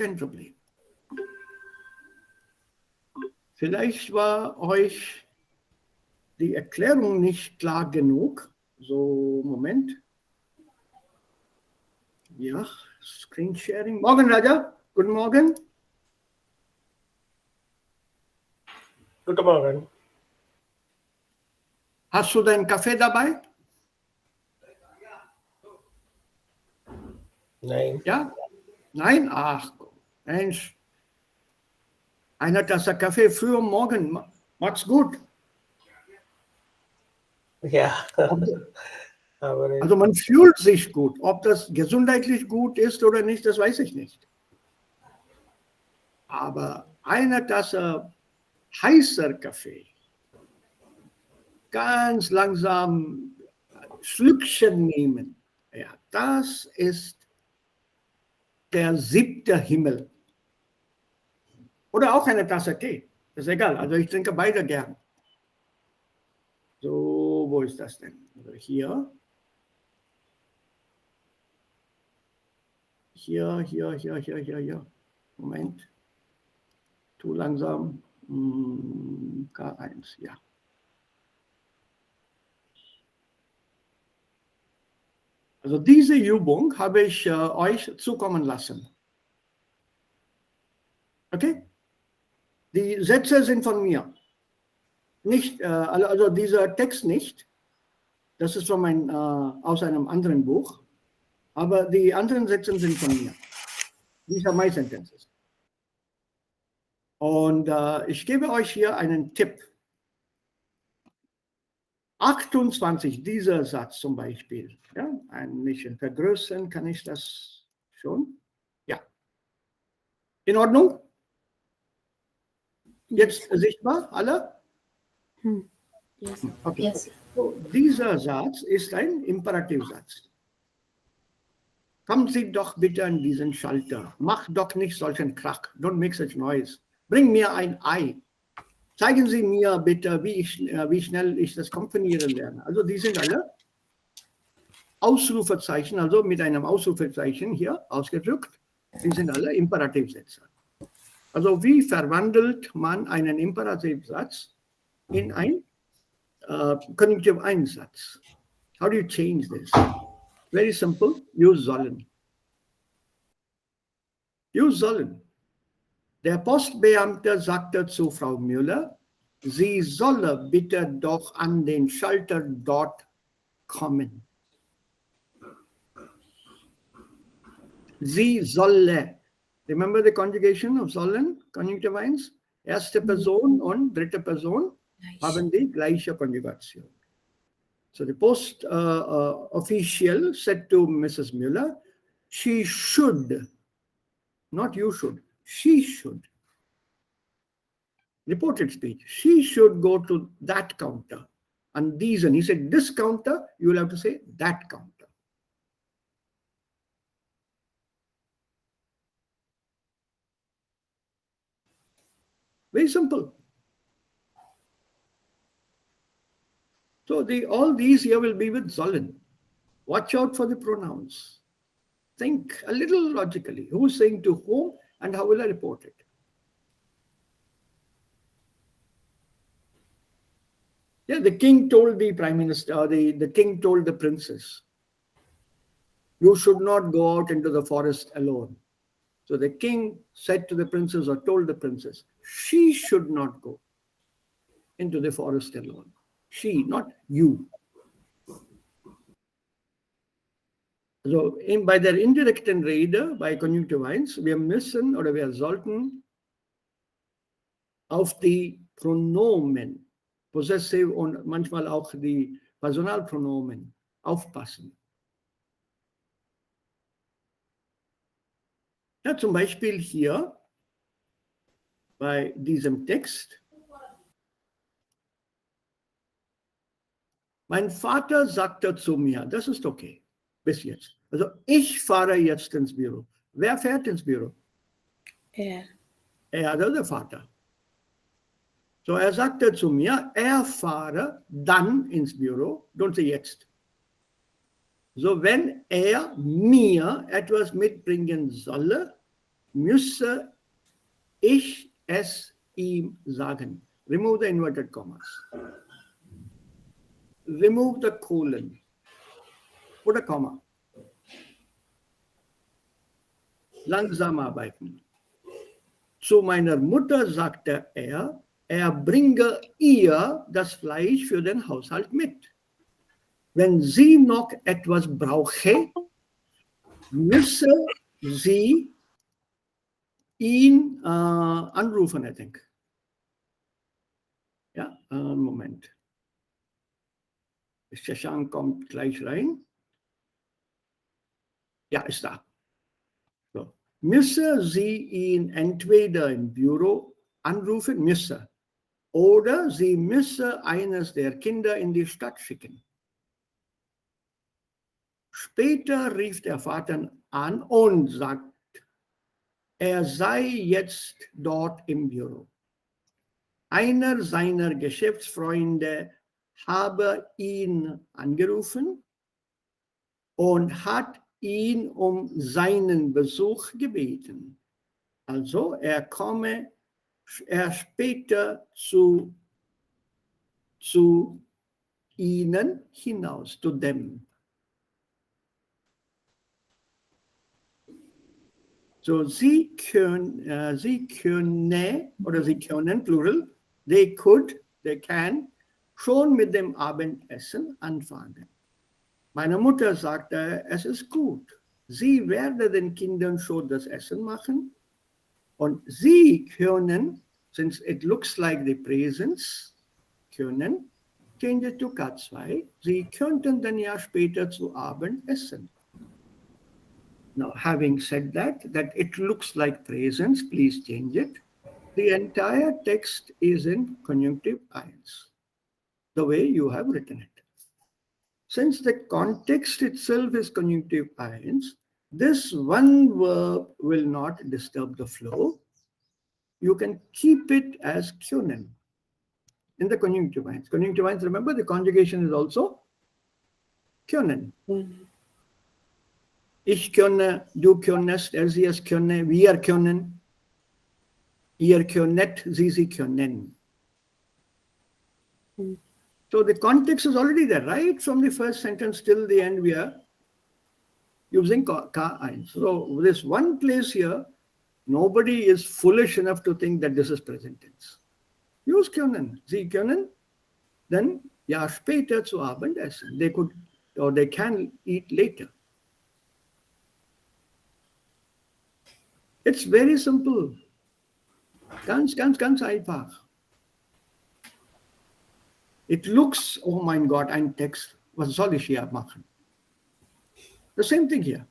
kein Problem. Vielleicht war euch die Erklärung nicht klar genug. So, Moment. Ja, Screen Sharing. Morgen, Raja. Guten Morgen. Guten Morgen. Hast du deinen Kaffee dabei? Nein. Ja? Nein? Ach, Mensch. Einer Tasse Kaffee früh am Morgen. Macht's gut. Ja. Aber Also man fühlt sich gut. Ob das gesundheitlich gut ist oder nicht, das weiß ich nicht. Aber eine Tasse heißer Kaffee, ganz langsam Schlückchen nehmen, ja, das ist der 7. Himmel. Oder auch eine Tasse Tee, ist egal. Also ich trinke beide gern. So, wo ist das denn? Also hier. Hier. Moment. Zu langsam. K1, ja. Also diese Übung habe ich euch zukommen lassen. Okay? Die Sätze sind von mir. Nicht, also dieser Text nicht. Das ist von aus einem anderen Buch. Aber die anderen Sätze sind von mir. These are my sentences. Und ich gebe euch hier einen Tipp. 28, dieser Satz zum Beispiel. Ja, ein bisschen vergrößern kann ich das schon. Ja. In Ordnung? Jetzt sichtbar, alle? Yes. Okay. Yes. So, dieser Satz ist ein Imperativsatz. Kommen Sie doch bitte an diesen Schalter. Mach doch nicht solchen Krach. Don't make such noise. Bring mir ein Ei. Zeigen Sie mir bitte, wie schnell ich das Komponieren lerne. Also die sind alle Ausrufezeichen, also mit einem Ausrufezeichen hier ausgedrückt. Die sind alle Imperativsätze. Also wie verwandelt man einen Imperativsatz in ein Konjunktiv 1 Satz? How do you change this? Very simple. Use sollen. Use sollen. Der Postbeamte sagte zu Frau Müller, sie solle bitte doch an den Schalter dort kommen. Sie solle. Remember the conjugation of sollen? Conjunctive 1. Erste Person und dritte Person haben die gleiche Konjugation. So the post official said to Mrs. Müller, she should, not you should, she should. Reported speech. She should go to that counter. And diesen, he said this counter, you will have to say that counter. Very simple. So all these here will be with sollen. Watch out for the pronouns. Think a little logically. Who's saying to whom and how will I report it? Yeah, the king told the prime minister, the king told the princess, you should not go out into the forest alone. So the king said to the princess or told the princess, she should not go into the forest alone. She, not you. So bei der indirekten Rede, bei Konjunktiv 1, wir müssen oder wir sollten auf die Pronomen, possessive und manchmal auch die Personalpronomen aufpassen. Ja, zum Beispiel hier bei diesem Text. Mein Vater sagte zu mir, das ist okay, bis jetzt. Also ich fahre jetzt ins Büro. Wer fährt ins Büro? Er. Er, also der Vater. So er sagte zu mir, er fahre dann ins Büro, don't say jetzt. So wenn er mir etwas mitbringen solle, müsse ich es ihm sagen. Remove the inverted commas. Remove the colon. Put a comma. Langsam arbeiten. Zu meiner Mutter sagte er bringe ihr das Fleisch für den Haushalt mit. Wenn sie noch etwas brauche, müsse sie ihn anrufen, I think. Ja, Moment. Shashank kommt gleich rein. Ja, ist da. So. Müsse sie ihn entweder im Büro anrufen, müsse, oder sie müsse eines der Kinder in die Stadt schicken. Später rief der Vater an und sagt, er sei jetzt dort im Büro. Einer seiner Geschäftsfreunde habe ihn angerufen und hat ihn um seinen Besuch gebeten. Also er komme später zu ihnen hinaus, to them. So sie können, plural, they can, schon mit dem Abendessen anfangen. Meine Mutter sagte, es ist gut. Sie werde den Kindern schon das Essen machen und sie können, since it looks like the presence, können, change it to K2, sie könnten dann ja später zu Abend essen. Now, having said that it looks like presence, please change it. The entire text is in conjunctive tense, the way you have written it. Since the context itself is conjunctive tense, this one verb will not disturb the flow. You can keep it as können in the conjunctive tense. Conjunctive tense, remember, the conjugation is also können. Ich könne, du könntest, sie es könne, wir können, ihr könnet, sie können. So the context is already there, right? From the first sentence till the end, we are using K1. So this one place here, nobody is foolish enough to think that this is present tense. Use können, sie können, then ja später zu Abendessen. They could, or they can eat later. It's very simple. Ganz einfach. It looks, oh mein Gott, ein Text. Was soll ich hier machen? The same thing here.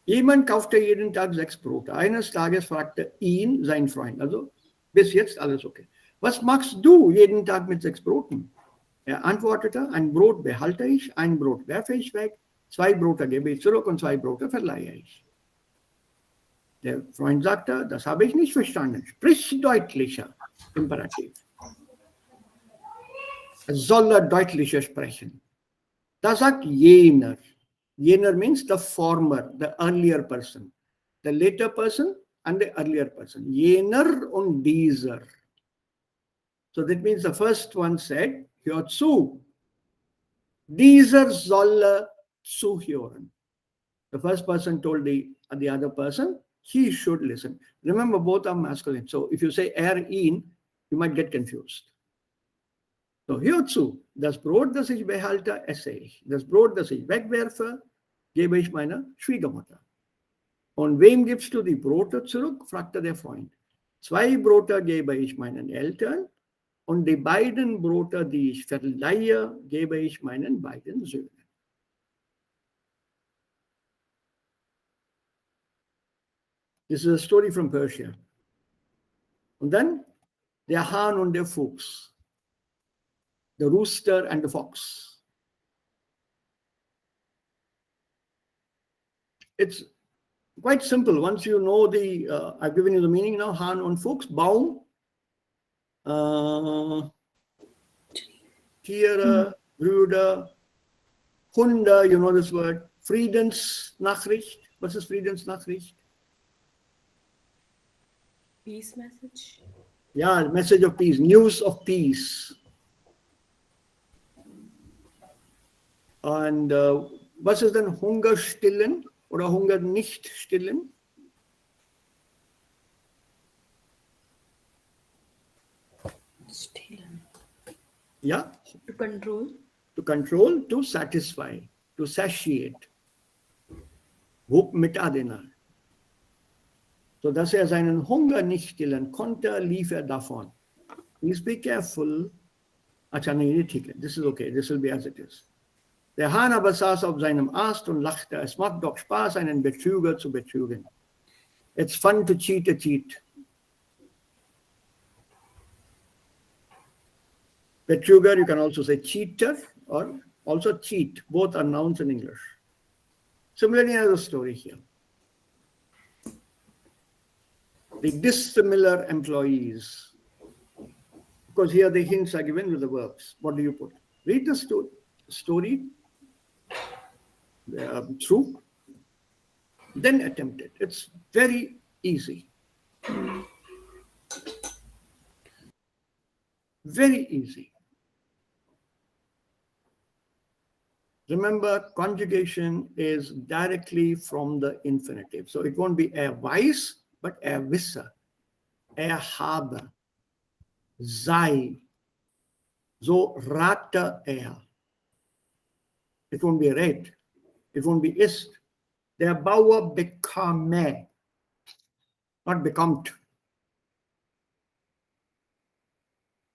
Jemand kaufte jeden Tag 6 Brote. Eines Tages fragte ihn sein Freund, also bis jetzt alles okay. Was machst du jeden Tag mit 6 Broten? Er antwortete, ein Brot behalte ich, ein Brot werfe ich weg, 2 Brote gebe ich zurück und 2 Brote verleihe ich. Der Freund sagte, das habe ich nicht verstanden. Sprich deutlicher, Imperativ. Soll er deutlicher sprechen? Da sagt jener. Jener means the former, the earlier person. The later person and the earlier person. Jener und dieser. So that means the first one said, hör zu. Dieser soll zuhören. The first person told the other person, he should listen. Remember, both are masculine. So if you say ihn, you might get confused. So hör zu. Das Brot, das ich behalte, esse ich. Das Brot, das ich wegwerfe, gebe ich meiner Schwiegermutter. Und wem gibst du die Brote zurück? Fragte der Freund. 2 Brote gebe ich meinen Eltern und die beiden Brote, die ich verleihe, gebe ich meinen beiden Söhnen. This is a story from Persia. Und dann der Hahn und der Fuchs. The rooster and the fox. It's quite simple. Once you know I've given you the meaning now, Hahn und Fuchs, Baum, Tiere, Brüder, Hunde, you know this word, Friedensnachricht. Was ist Friedensnachricht? Peace message. Ja, message of peace, news of peace. Und was ist denn Hunger stillen oder Hunger nicht stillen? Stealing. Ja, To control. to control, to satisfy, to satiate. भूख मिटा देना. So dass er seinen Hunger nicht stillen konnte, lief er davon. Please be careful. Acha, nee, ठीक है. This is okay. This will be as it is. Der Hahn aber saß auf seinem Ast und lachte. Es macht doch Spaß, einen Betrüger zu betrügen. It's fun to cheat a cheat. Betrüger, you can also say cheater or also cheat. Both are nouns in English. Similarly, another story here. The dissimilar employees. Because here the hints are given with the verbs. What do you put? Read the story through, then attempt it. It's very easy. Very easy. Remember, conjugation is directly from the infinitive. So it won't be er weiß, but er wisse, er habe, sei, so rate er. It won't be red. It won't be ist. Der Bauer bekame, not bekommt.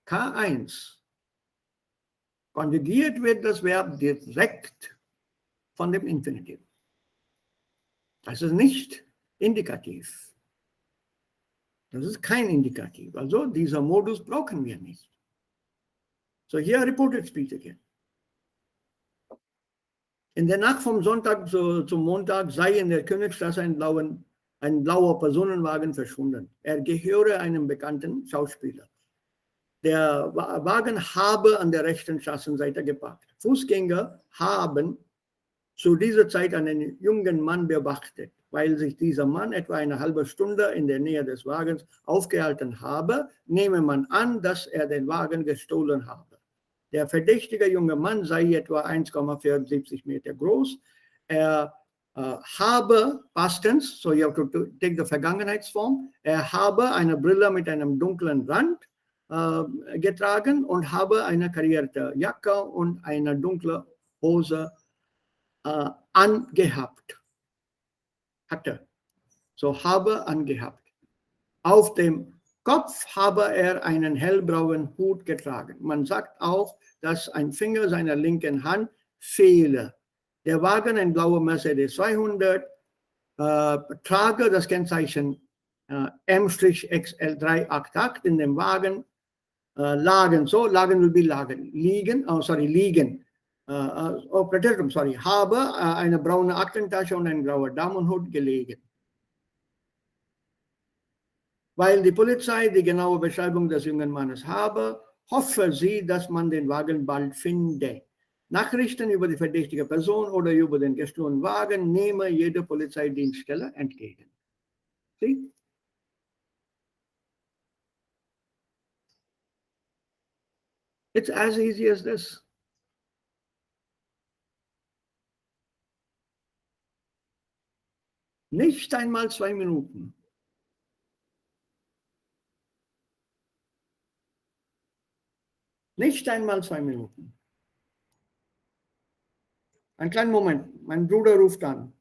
K1. Konjugiert wird das Verb direkt von dem Infinitiv. Das ist nicht indikativ. Das ist kein Indikativ. Also dieser Modus brauchen wir nicht. So here reported speech again. In der Nacht vom Sonntag zum Montag sei in der Königstraße ein blauer Personenwagen verschwunden. Er gehöre einem bekannten Schauspieler. Der Wagen habe an der rechten Straßenseite geparkt. Fußgänger haben zu dieser Zeit einen jungen Mann beobachtet, weil sich dieser Mann etwa eine halbe Stunde in der Nähe des Wagens aufgehalten habe, nehme man an, dass er den Wagen gestohlen habe. Der verdächtige junge Mann sei etwa 1,74 Meter groß. Er habe, past tense, so you have to take the Vergangenheitsform, er habe eine Brille mit einem dunklen Rand getragen und habe eine karierte Jacke und eine dunkle Hose angehabt. Hatte. So habe angehabt. Auf dem Kopf habe er einen hellbraunen Hut getragen. Man sagt auch, dass ein Finger seiner linken Hand fehle. Der Wagen, ein blauer Mercedes 200, trage das Kennzeichen M-XL388 in dem Wagen. Lagen, so lagen will be lagen, liegen, liegen, Präteritum, habe eine braune Aktentasche und ein grauer Damenhut gelegen. Weil die Polizei die genaue Beschreibung des jungen Mannes habe, hoffe sie, dass man den Wagen bald finde. Nachrichten über die verdächtige Person oder über den gestohlenen Wagen nehme jede Polizeidienststelle entgegen. See? It's as easy as this. Nicht einmal 2 Minuten. Nicht einmal 2 Minuten. Einen kleinen Moment, mein Bruder ruft an.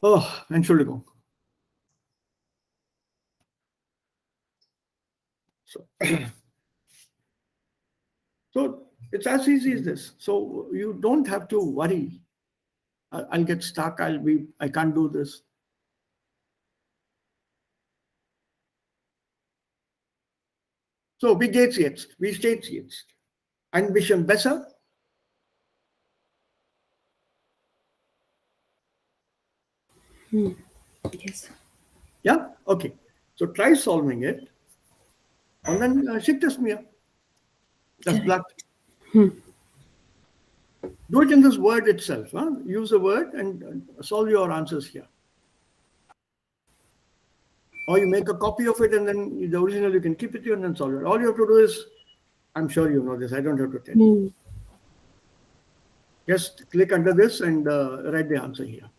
Oh, Entschuldigung. So, so it's as easy as this. So you don't have to worry. I'll get stuck. I can't do this. So wie geht's jetzt? Wie steht's jetzt? Ein bisschen besser? Yes. Yeah? Okay. So try solving it. And then schickt es mir. Das Blatt. Do it in this word itself. Huh? Use the word and solve your answers here. Or you make a copy of it and then the original you can keep it here and then solve it. All you have to do is, I'm sure you know this, I don't have to tell you. Just click under this and write the answer here.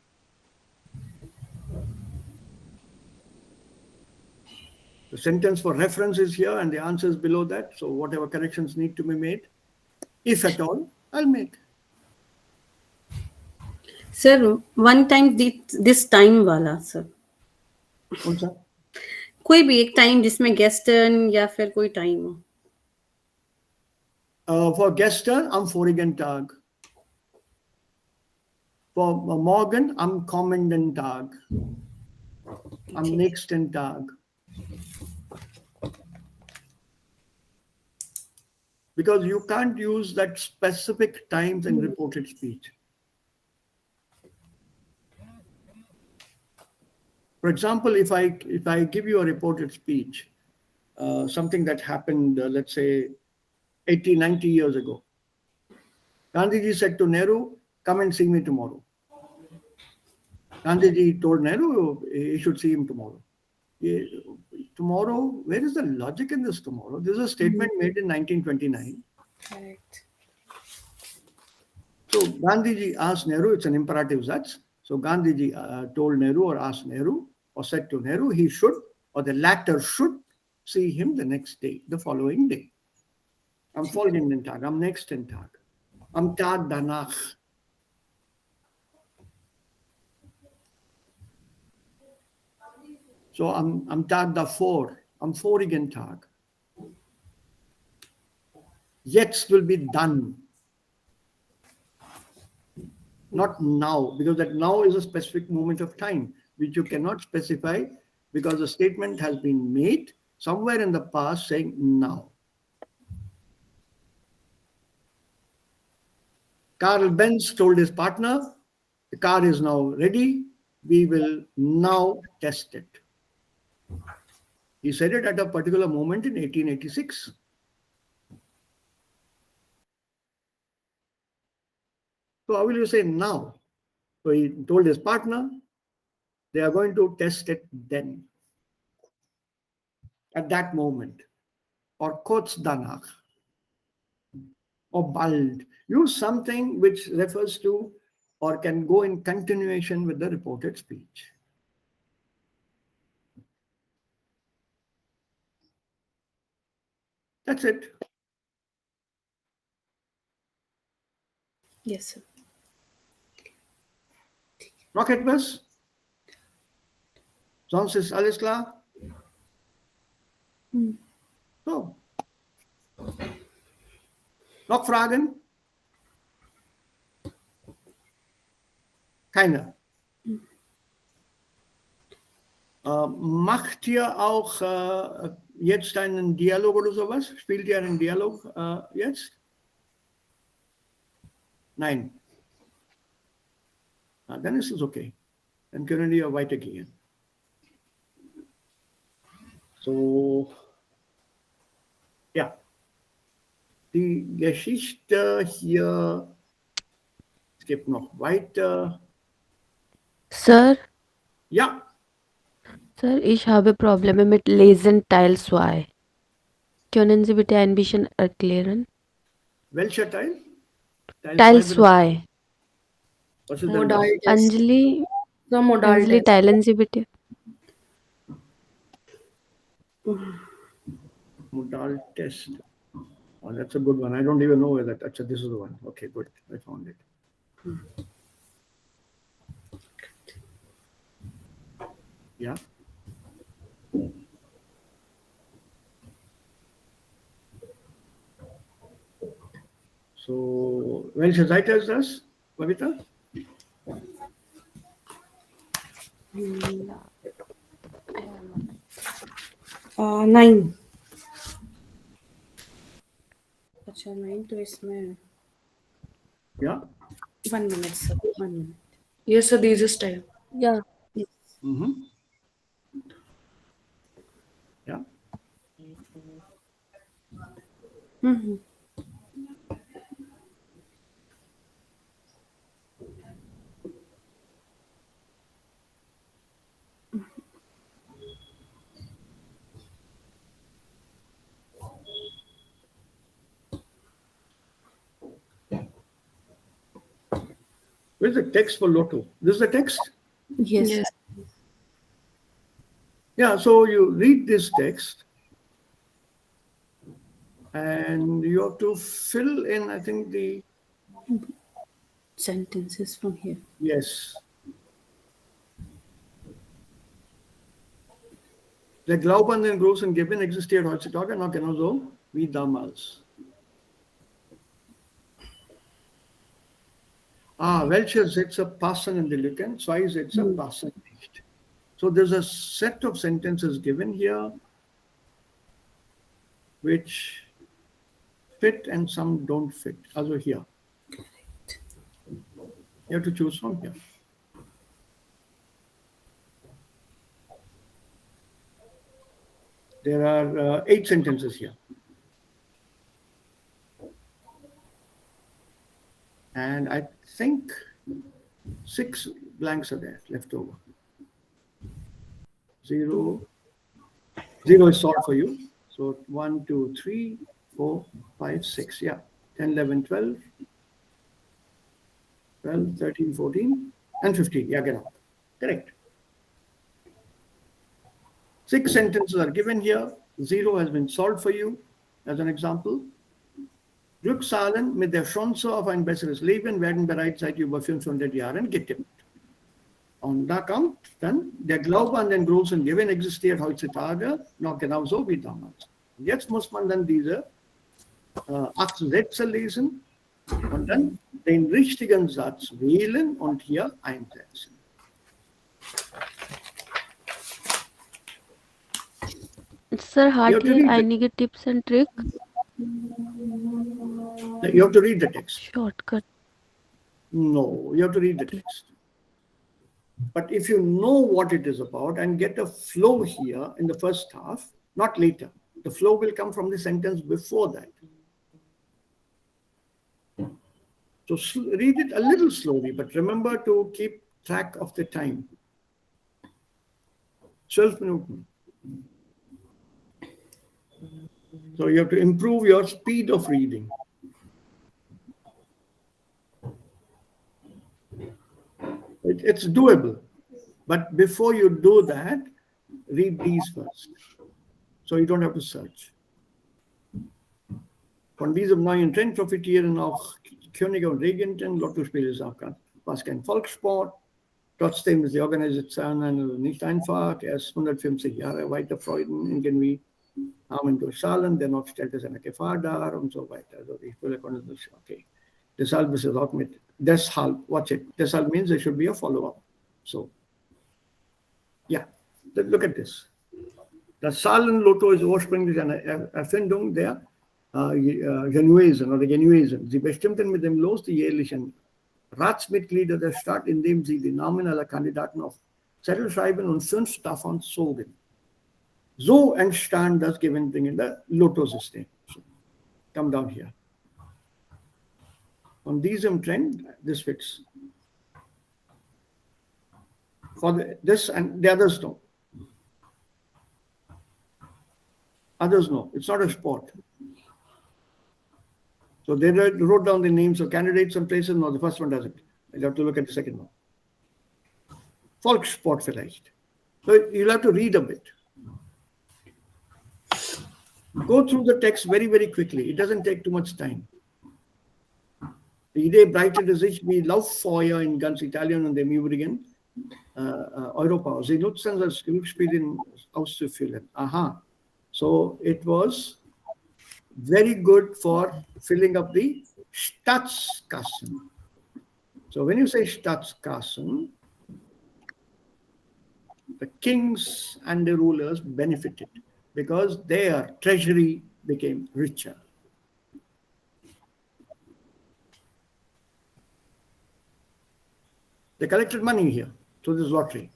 The sentence for reference is here and the answer is below that. So whatever corrections need to be made, if at all, I'll make. Sir, one time this time वाला sir. कौन सा? कोई भी एक time जिसमें guest turn या फिर कोई टाइम हो. For Gester, am vorigen Tag. For Morgen, am kommenden Tag. Am nächsten Tag. Because you can't use that specific times in reported speech. For example, if I give you a reported speech, something that happened, let's say, 80, 90 years ago. Gandhiji said to Nehru, come and see me tomorrow. Gandhiji told Nehru he should see him tomorrow. Tomorrow, where is the logic in this tomorrow? This is a statement made in 1929. Correct. So Gandhiji asked Nehru, it's an imperative such. So Gandhiji told Nehru or asked Nehru or said to Nehru, he should or the latter should see him the next day, the following day. Am folgenden Tag, am nächsten Tag, am Tag danach. So am Tag davor, am vorigen Tag. Jetzt will be done. Not now, because that now is a specific moment of time, which you cannot specify because the statement has been made somewhere in the past saying now. Carl Benz told his partner, the car is now ready. We will now test it. He said it at a particular moment in 1886. So how will you say now? So he told his partner, they are going to test it then, at that moment, or kurz danach, or bald. Use something which refers to or can go in continuation with the reported speech. That's it. Yes, sir. Noch etwas? Sonst ist alles klar? So. Noch Fragen? Keine. Macht ihr auch jetzt einen Dialog oder sowas? Spielt ihr einen Dialog jetzt? Nein. Na, dann ist es okay. Dann können wir weitergehen. So, ja. Die Geschichte hier, es gibt noch weiter. Sir, Ja, Sir, ich habe Probleme mit Lesen Teil 2. Können Sie bitte ein bisschen erklären? welcher Teil? Teil zwei. 2. Was ist denn Modal das? test. Anjali, The modal Anjali, test. teilen Sie bitte. Modal test. Oh, that's a good one. I don't even know where that. Achha, this is the one. Okay, good. I found it. Ja. So, welche Seite ist das, Bhavita? Hmm. 9. अच्छा 9 तो इसमें Ja. 1 minute sir, 1 minute. Yes sir, this is time. Yeah. Yes. Mhm. Ja. Mm-hmm. Where's the text for Lotto? This is the text? Yes. Yes. Yeah, so you read this text and you have to fill in, I think, the, Sentences from here. yes. Der Glaube an den großen Gewinn existiert heutzutage noch genauso wie damals. Welche Sätze passen in die Lücken? 2 Sätze passen nicht. So there's a set of sentences given here which fit and some don't fit. Also here. You have to choose from here. There are 8 sentences here. And I think 6 blanks are there left over. 0 is solved for you. So 1, 2, 3, 4, 5, 6. Yeah. 10, 11, 12, 12, 13, 14, and 15. Yeah, get out. Correct. 6 sentences are given here. 0 has been solved for you as an example. Glückszahlen mit der Chance auf ein besseres Leben werden bereits seit über 500 Jahren getippt. Und da kommt dann, der Glaube an den großen Gewinn existiert heutzutage noch genauso wie damals. Und jetzt muss man dann diese 8 Sätze lesen und dann den richtigen Satz wählen und hier einsetzen. Sir, have to hardly read I it. need tips and tricks. You have to read the text. Shortcut. No, you have to read the text. But if you know what it is about and get a flow here in the first half, not later, the flow will come from the sentence before that. So read it a little slowly, but remember to keep track of the time. 12 Minuten. So you have to improve your speed of reading. It's doable. But before you do that, read these first. So you don't have to search. Von diesem neuen Trend profitieren auch Könige und Regenten. Lottospiel ist auch fast kein Volkssport. Trotzdem ist die Organisation nicht einfach. Erst 150 Jahre weiter Freuden irgendwie Armen durch Zahlen. Dennoch stellt es eine Gefahr dar und so weiter. Also die Spieler konnten das, okay. Deshalb ist es auch mit, deshalb, watch it. Deshalb means there should be a follow-up. So, yeah, look at this. Das Zahlenlotto ist ursprünglich eine Erfindung der Genuesen oder Genuesen. Sie bestimmten mit dem Los die jährlichen Ratsmitglieder der Stadt, indem sie die Namen aller Kandidaten auf Zettel schreiben und 5 davon zogen. So entstand das gewinnbringende Lotto-System. So, come down here. On diesem Trend, this fits. For this and the others no. Others no. It's not a sport. So they wrote down the names of candidates and places. No, the first one doesn't. You have to look at the second one. Volkssport vielleicht. So you'll have to read a bit. Go through the text very, very quickly. It doesn't take too much time. Die Idee breitete sich wie Lauffeuer in ganz Italien und dem Übrigen. Europa. Sie nutzen das Glücksspiel auszufüllen. Aha. So it was very good for filling up the Staatskassen. So when you say Staatskassen, the kings and the rulers benefited because their treasury became richer. They collected money here through this lottery.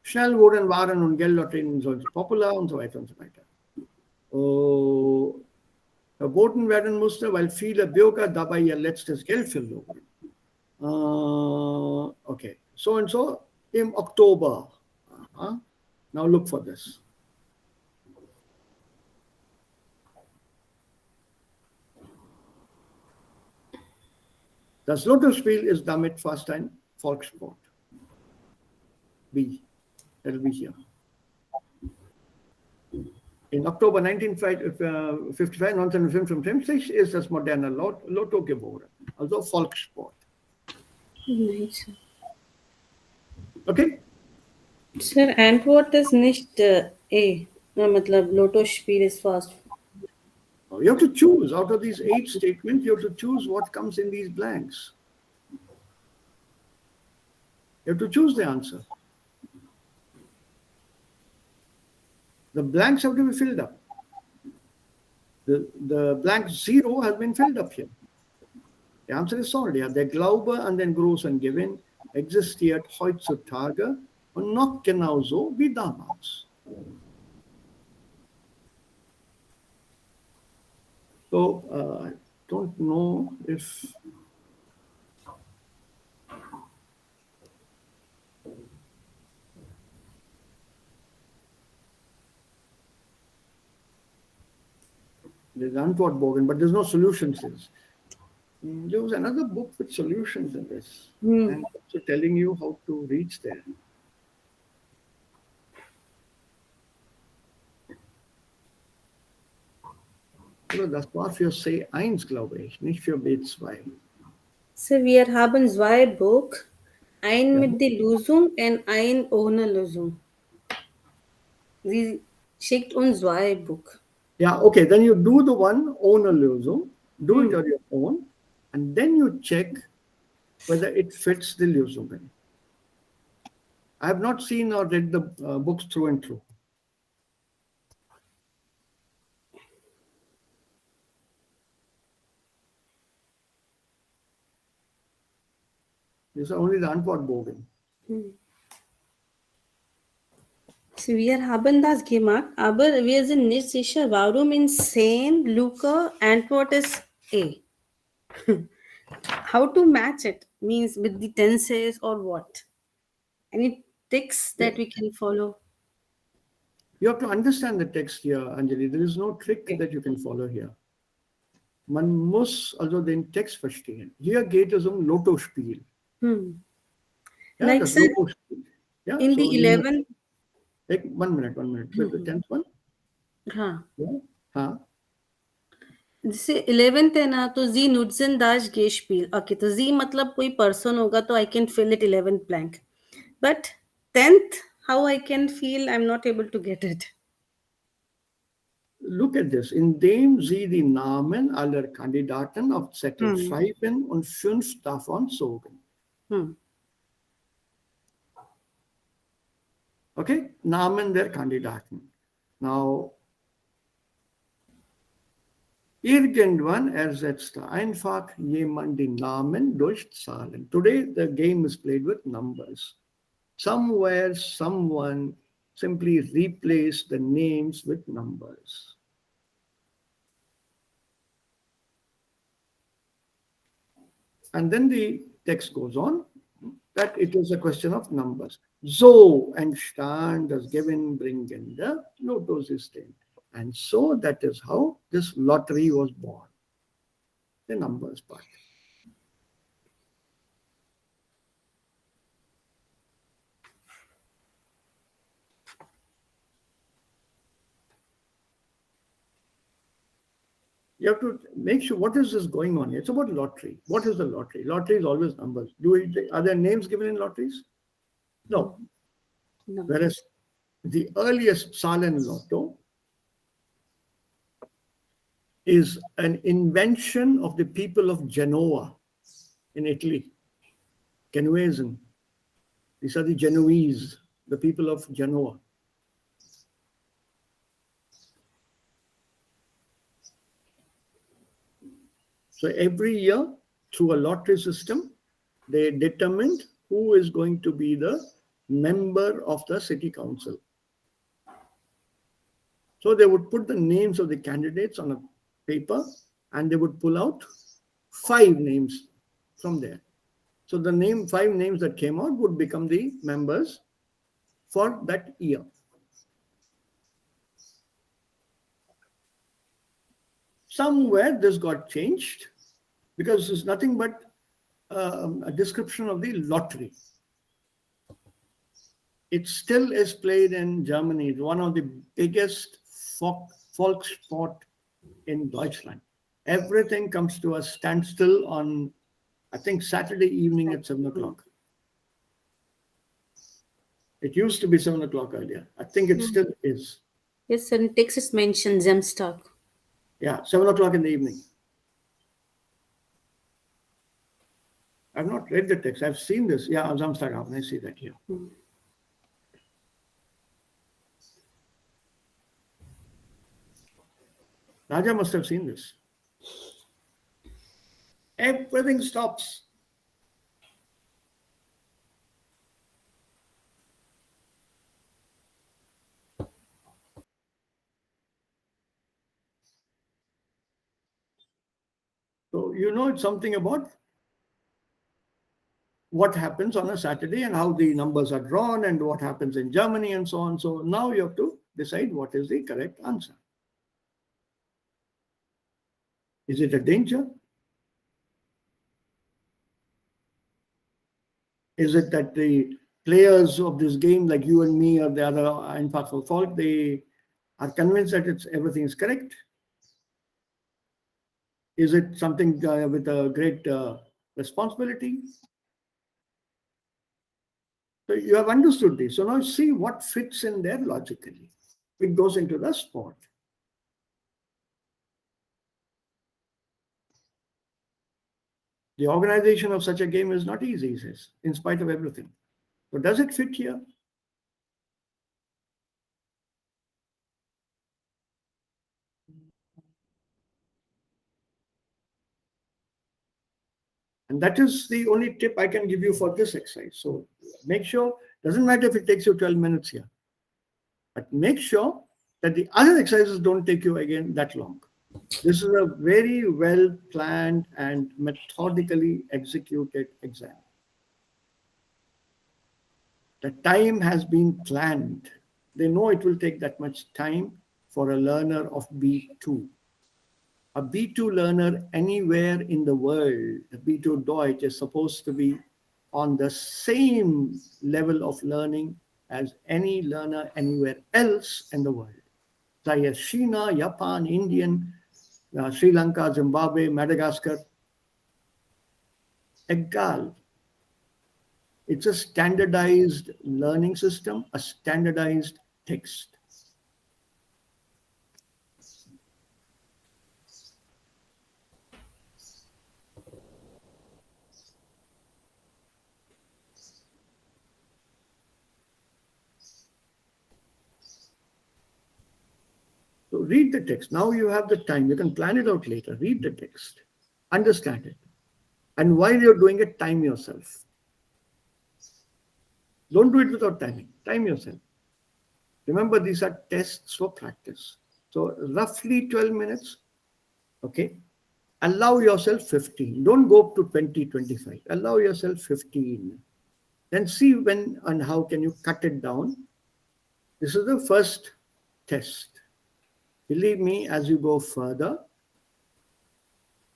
Schnell wurden Waren und Geldlotterien so popular und so weiter und so weiter. Verboten werden musste, weil viele Bürger dabei ihr letztes Geld verloren. Okay, so and so im Oktober. Now look for this. Das Lottospiel ist damit fast ein Volkssport. Wie? That'll be here. In Oktober 1955 ist das moderne Lotto geboren, also Volkssport. Nice. Okay? Sir, Antwort is nicht A. मतलब Lotto Spiel is fast. You have to choose out of these 8 statements, you have to choose what comes in these blanks. You have to choose the answer. The blanks have to be filled up. The blank 0 has been filled up here. The answer is solid. Ja. Der Glaube an den großen Gewinn existiert heutzutage und noch genauso wie damals. So, I don't know if there's Antwortbogen, but there's no solutions. There was another book with solutions in this, and also telling you how to reach there. Also das war für C1, glaube ich, nicht für B2. So wir haben 2 Buch, ein mit der Lösung und ein ohne Lösung. Sie schickt uns 2 Buch. Yeah, okay, then you do the one own a Lösung, do it on your own, and then you check whether it fits the Lösungen. I have not seen or read the books through and through. These are only the Antwortbogen. So wir haben das gemacht, aber wir sind nicht sicher, warum in Saint Luca Antwort ist A. How to match it means with the tenses or what? Any tricks that we can follow? You have to understand the text here, Anjali. There is no trick that you can follow here. Man muss also den Text verstehen. Hier geht es Lottospiel. Ja, Like das sir, Lottospiel. Ja, in the 11th. One minute. With the 10th one? हाँ. हाँ. जैसे 11th है ना तो जी nutzen das Gespiel. Okay, तो जी मतलब कोई person होगा तो I can fill it 11th blank. But 10th, how I can feel I'm not able to get it. Look at this. Indem Sie die Namen aller Kandidaten auf Zettel schreiben und 5 davon zogen. Okay, Namen der Kandidaten. Now, irgendwann ersetzte einfach jemand die Namen durch Zahlen. Today, the game is played with numbers. Somewhere, someone simply replaced the names with numbers. And then the text goes on that it is a question of numbers. So entstand das gewinnbringende Lottosystem. And so that is how this lottery was born. The numbers part. You have to make sure what is this going on here. It's about lottery. What is the lottery? Lottery is always numbers. Are there names given in lotteries? No. No. Whereas the earliest Salen Lotto is an invention of the people of Genoa in Italy. Genuesan. These are the Genoese, the people of Genoa. So every year, through a lottery system, they determined who is going to be the member of the city council. So they would put the names of the candidates on a paper and they would pull out 5 names from there. So the 5 names that came out would become the members for that year. Somewhere this got changed because it's nothing but a description of the lottery. It still is played in Germany. It's one of the biggest Volkssport in Deutschland. Everything comes to a standstill on, I think, Saturday evening at 7 o'clock. It used to be 7 o'clock earlier. I think it still is. Yes, and text is mentioned Zemstock. Yeah, 7 o'clock in the evening. I've not read the text. I've seen this. Yeah, Samstag, I see that here. Raja must have seen this. Everything stops. So you know something about what happens on a Saturday and how the numbers are drawn and what happens in Germany and so on. So now you have to decide what is the correct answer. Is it a danger? Is it that the players of this game, like you and me or the other impactful folk, they are convinced that everything is correct? Is it something with a great responsibility? So you have understood this. So now see what fits in there logically. It goes into the sport. The organization of such a game is not easy, he says, in spite of everything. So does it fit here? And that is the only tip I can give you for this exercise. So make sure, doesn't matter if it takes you 12 minutes here, but make sure that the other exercises don't take you again that long. This is a very well planned and methodically executed exam. The time has been planned. They know it will take that much time for a learner of B2. A B2 learner anywhere in the world, the B2 Deutsch is supposed to be on the same level of learning as any learner anywhere else in the world. Say as China, Japan, Indian, Sri Lanka, Zimbabwe, Madagascar. Egal. It's a standardized learning system, a standardized text. So read the text. Now you have the time. You can plan it out later. Read the text. Understand it. And while you're doing it, time yourself. Don't do it without timing. Time yourself. Remember, these are tests for practice. So roughly 12 minutes. Okay. Allow yourself 15. Don't go up to 20, 25. Allow yourself 15. Then see when and how can you cut it down. This is the first test. Believe me, as you go further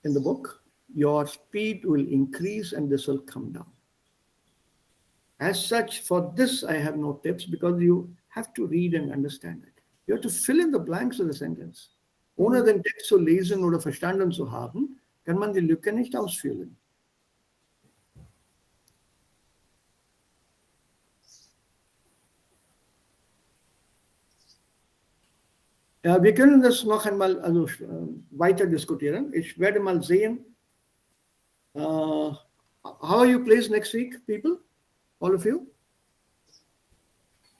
in the book, your speed will increase and this will come down. As such, for this, I have no tips because you have to read and understand it. You have to fill in the blanks of the sentence. Ohne den Text zu lesen oder verstanden zu haben, kann man die Lücke nicht ausfüllen. Wir können das noch einmal weiter diskutieren. Ich werde mal sehen. How are you placed next week, people? All of you?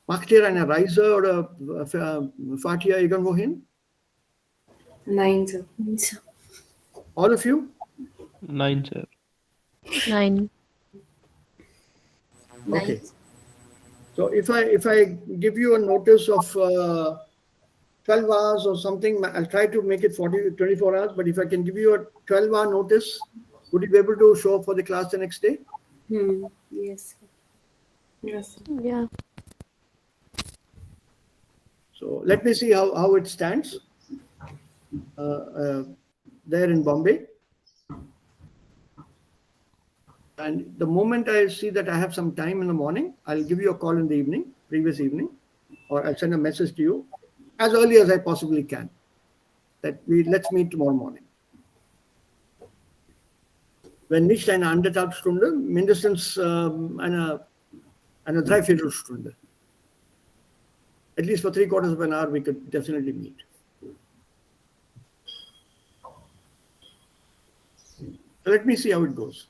Macht ihr eine Reise oder fahrt ihr irgendwo hin? Nein, sir. All of you? 9, sir. 9. Okay. So if I give you a notice of 12 hours or something, I'll try to make it 24 hours, but if I can give you a 12-hour notice, would you be able to show up for the class the next day? Yes. Yes, sir. Yeah. So let me see how it stands there in Bombay. And the moment I see that I have some time in the morning, I'll give you a call in the evening, previous evening, or I'll send a message to you as early as I possibly can. That let's meet tomorrow morning. Wenn nicht eine 1,5 Stunde, mindestens eine Dreiviertelstunde. At least for 3/4 of an hour, we could definitely meet. So let me see how it goes.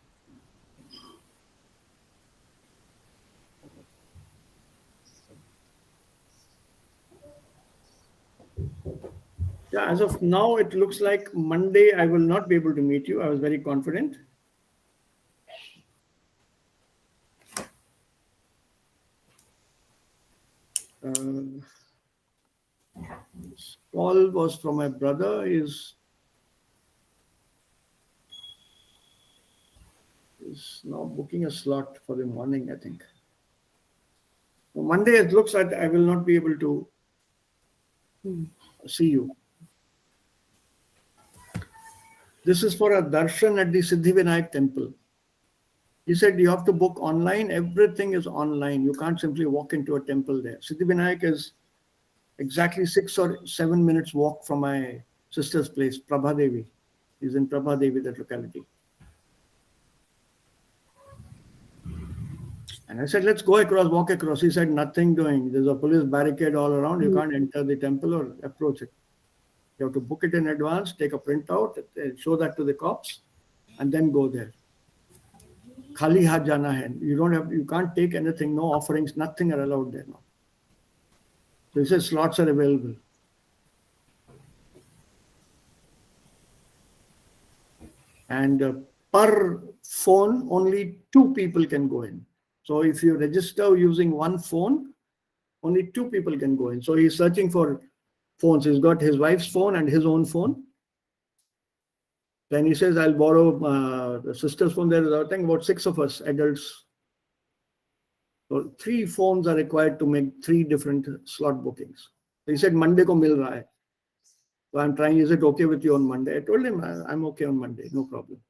Yeah, as of now, it looks like Monday I will not be able to meet you. I was very confident. This call was from my brother. Is now booking a slot for the morning, I think. So Monday, it looks like I will not be able to see you. This is for a darshan at the Siddhivinayak temple. He said you have to book online. Everything is online. You can't simply walk into a temple there. Siddhivinayak is exactly 6 or 7 minutes walk from my sister's place, Prabhadevi. He's in Prabhadevi, that locality. And I said, let's go across, walk across. He said, nothing doing. There's a police barricade all around. You can't enter the temple or approach it. You have to book it in advance, take a printout, show that to the cops, and then go there. Khali hat jana hai. You can't take anything, no offerings, nothing are allowed there now. So he says slots are available. And per phone, only 2 people can go in. So if you register using one phone, only 2 people can go in. So he's searching for phones. He's got his wife's phone and his own phone. Then he says, I'll borrow the sister's phone. There is, I think, about 6 of us, adults. So 3 phones are required to make 3 different slot bookings. So he said, Monday ko mil raha hai. So I'm trying, is it okay with you on Monday? I told him, I'm okay on Monday, no problem.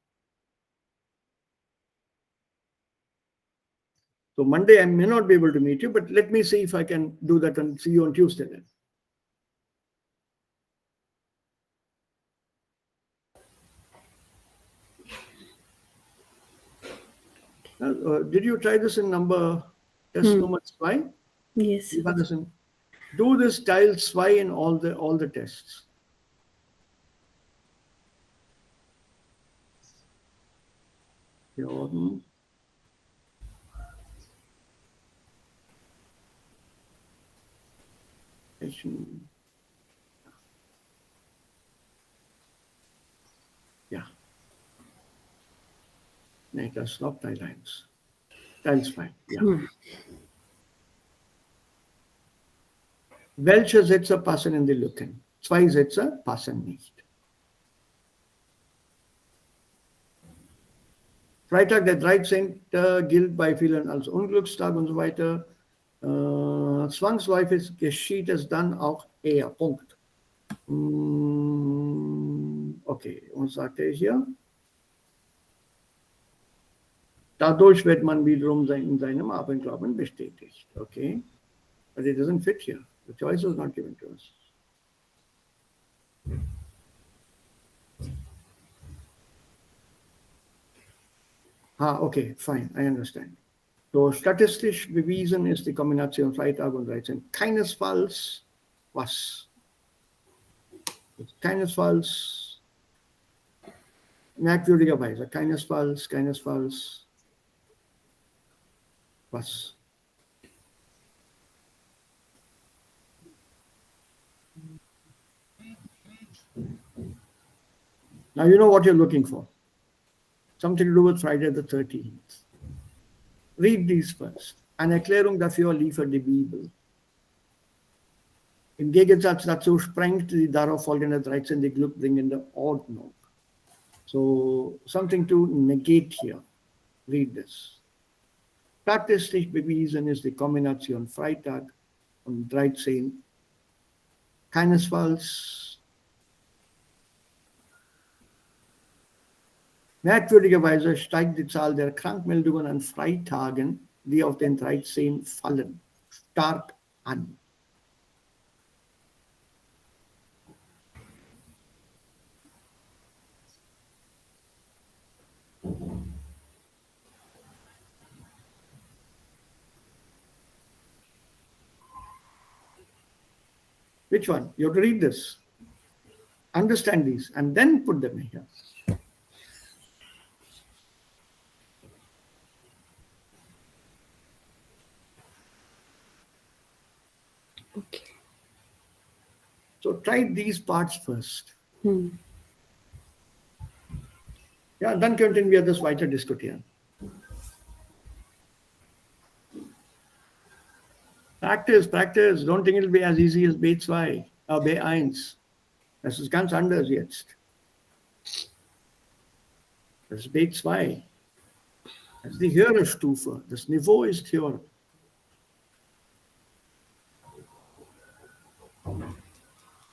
So Monday, I may not be able to meet you, but let me see if I can do that and see you on Tuesday then. Did you try this in test number 5? Yes. Do this tile SWI in all the tests. Yeah. No, it does not tie lines. Tiles fine. Yeah. Welche Sätze passen in die Lücken? 2 Sätze passen nicht. Freitag, der 13. gilt bei vielen als Unglückstag und so weiter. Zwangsläufig geschieht es dann auch eher. Punkt. Okay, und sagt er hier? Dadurch wird man wiederum in seinem Aberglauben bestätigt. Okay, but it doesn't fit here. The choice was not given to us. Okay, fine, I understand. So statistisch bewiesen ist die Kombination Freitag und 13. Keinesfalls was? keinesfalls merkwürdigerweise. Keinesfalls, was? Now you know what you're looking for. Something to do with Friday the 13th. Read these first. Eine Erklärung dafür liefert die Bibel. Im Gegensatz dazu sprengt die darauf folgende 13. die glückbringende Ordnung. So, something to negate here. Read this. Statistisch bewiesen ist die Kombination Freitag und 13 keinesfalls merkwürdigerweise steigt die Zahl der Krankmeldungen an Freitagen, die auf den 13 fallen, stark an. Which one? You have to read this, understand these, and then put them in here. Okay. So try these parts first. Ja, dann könnten wir das weiter diskutieren. Practice. Don't think it'll be as easy as B2, B1. Das ist ganz anders jetzt. Das ist B2. Das ist die höhere Stufe. Das Niveau ist höher.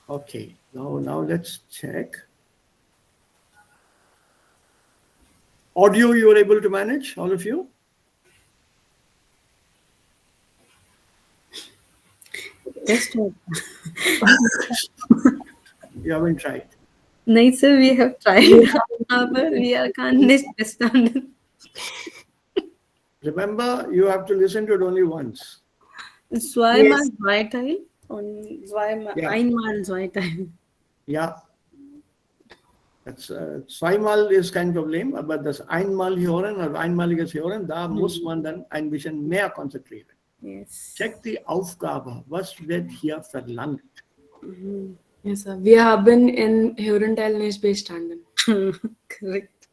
Okay, now let's check. Audio you were able to manage, all of you? Just hope. You haven't tried. नहीं sir, we have tried. but we can't understand. Remember, you have to listen to it only once. Zweimal, zweiteil und zweimal, Ja. einmal, zweiteil. Ja. Das zweimal ist kein Problem, aber das einmal hören, also einmaliges Hören, da muss man dann ein bisschen mehr konzentrieren. Yes. Check die Aufgabe. Was wird hier verlangt? Yes, sir. Wir haben in Hörenteil nicht bestanden. Correct.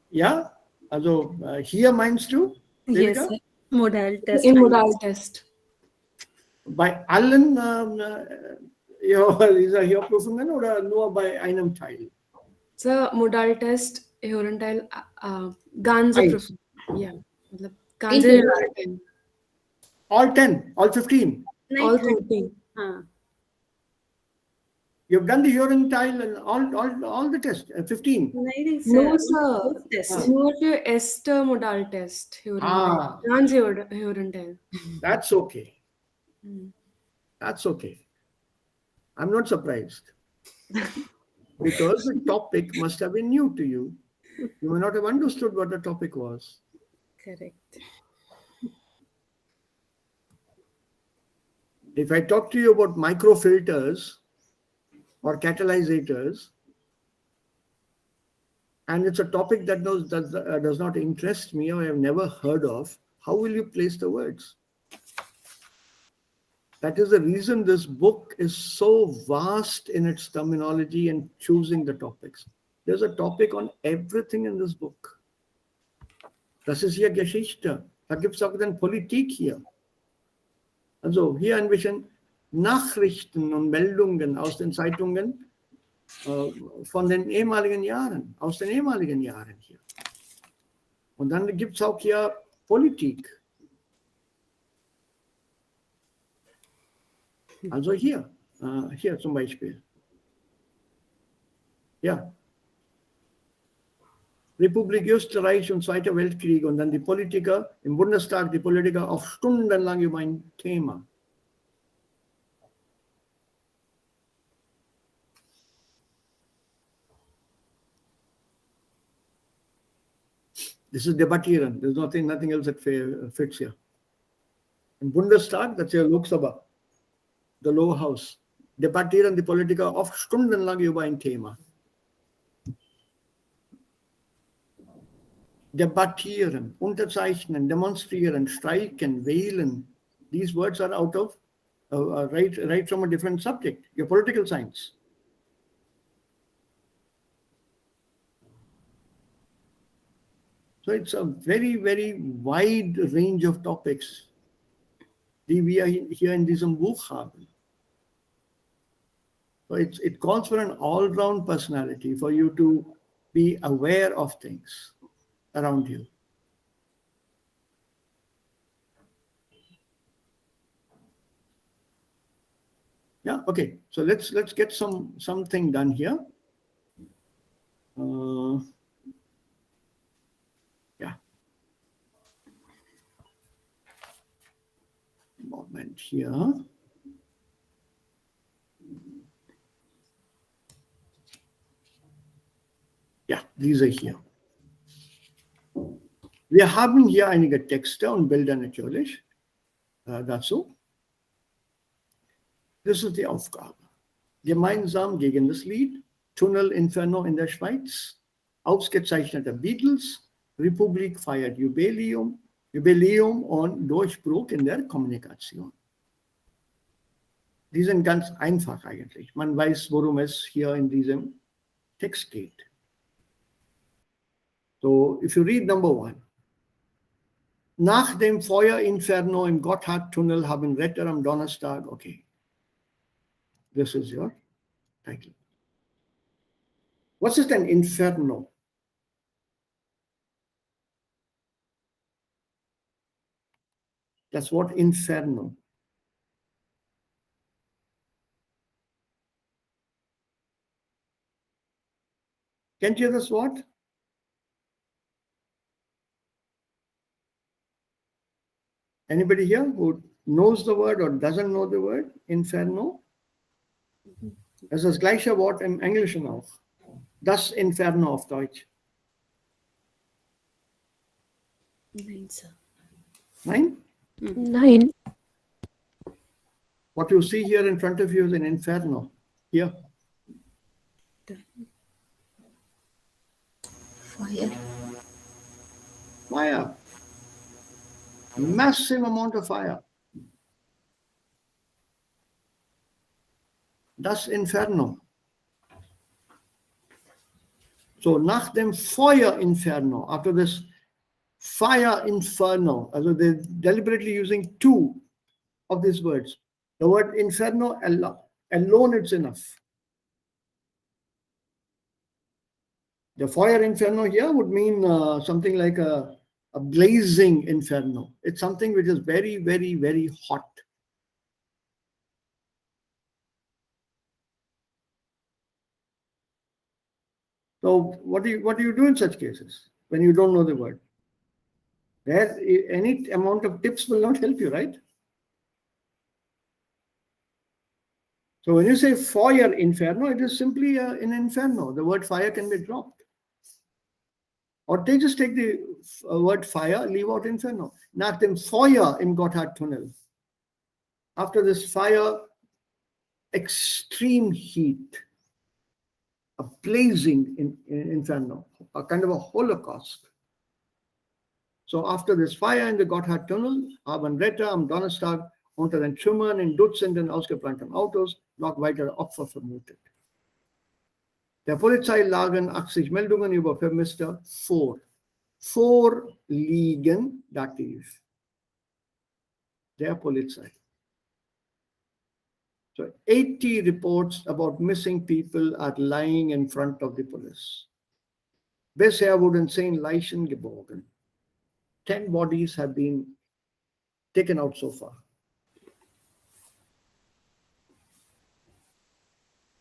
Ja, also hier meinst du? Yes, Devika? sir. Modal test. Im Modaltest. Bei allen dieser Hörprüfungen oder nur bei einem Teil? So, Modaltest, Hörenteil, ganze Eins. Prüfung. Ja, मतलब ganze Hörenteil. All 10, all 15. All 13. हाँ. You've done the hearing tile and all the tests, 15. नहीं No, sir. sir. Test. Nur für erste Modaltest. Ah. Ganze Hörenteil. That's okay. That's okay. I'm not surprised. Because the topic must have been new to you. You may not have understood what the topic was. Correct. If I talk to you about microfilters or catalyzers, and it's a topic that does not interest me or I have never heard of, how will you place the words? That is the reason this book is so vast in its terminology and choosing the topics. There's a topic on everything in this book. Das ist hier Geschichte. Da gibt es auch dann Politik hier. Also hier ein bisschen Nachrichten und Meldungen aus den Zeitungen von den ehemaligen Jahren, aus den ehemaligen Jahren hier. Und dann gibt es auch hier Politik. Also hier zum Beispiel. Ja. Republik Österreich und Zweiter Weltkrieg und dann die Politiker im Bundestag, die Politiker auch stundenlang über ein Thema. This is debattieren. There's nothing else that fits here. Im Bundestag, that's your Lok Sabha, the lower house. debattieren die Politiker oft stundenlang über ein Thema. Debattieren, unterzeichnen, demonstrieren, streiken, wählen. These words are out of, right from a different subject, your political science. So it's a very, very wide range of topics, die wir hier in diesem Buch haben. So it calls for an all-round personality for you to be aware of things around you. Yeah, okay. So let's get something done here. Yeah. Moment here. Ja, diese hier. Wir haben hier einige Texte und Bilder natürlich dazu. Das ist die Aufgabe. Gemeinsam gegen das Lied, Tunnel Inferno in der Schweiz, ausgezeichnete Beatles, Republik feiert Jubiläum und Durchbruch in der Kommunikation. Die sind ganz einfach eigentlich. Man weiß, worum es hier in diesem Text geht. So, if you read number 1. Nach dem Feuerinferno im Gotthardtunnel haben Retter am Donnerstag, okay. This is your title. Was ist ein Inferno? Das Wort Inferno. Kennt ihr das Wort? Anybody here who knows the word or doesn't know the word? Inferno? Das ist das gleiche Wort im Englischen auch. Das Inferno auf Deutsch. Nein, sir. Nein? Nein. What you see here in front of you is an inferno. Here. Fire. Fire. Massive amount of fire. Das Inferno. So, nach dem Feuerinferno, after this fire inferno, also they're deliberately using two of these words. The word inferno alone it's enough. The fire inferno here would mean something like a blazing inferno. It's something which is very, very, very hot. So what do you do in such cases when you don't know the word? There, any amount of tips will not help you, right? So when you say fire inferno, it is simply an inferno. The word fire can be dropped. Or they just take the word fire, leave out inferno. Nach dem Feuer im Gotthardtunnel. After this fire, extreme heat, a blazing inferno, a kind of a holocaust. So after this fire in the Gotthardtunnel, haben Retter am Donnerstag unter den Trümmern in Dutzenden ausgebrannten Autos noch weitere Opfer vermutet. Der Polizei lagen 80 Meldungen über Vermisste vor. Vorliegen, Dativ. Der Polizei. So 80 reports about missing people are lying in front of the police. Bisher wurden 10 Leichen geborgen. 10 bodies have been taken out so far.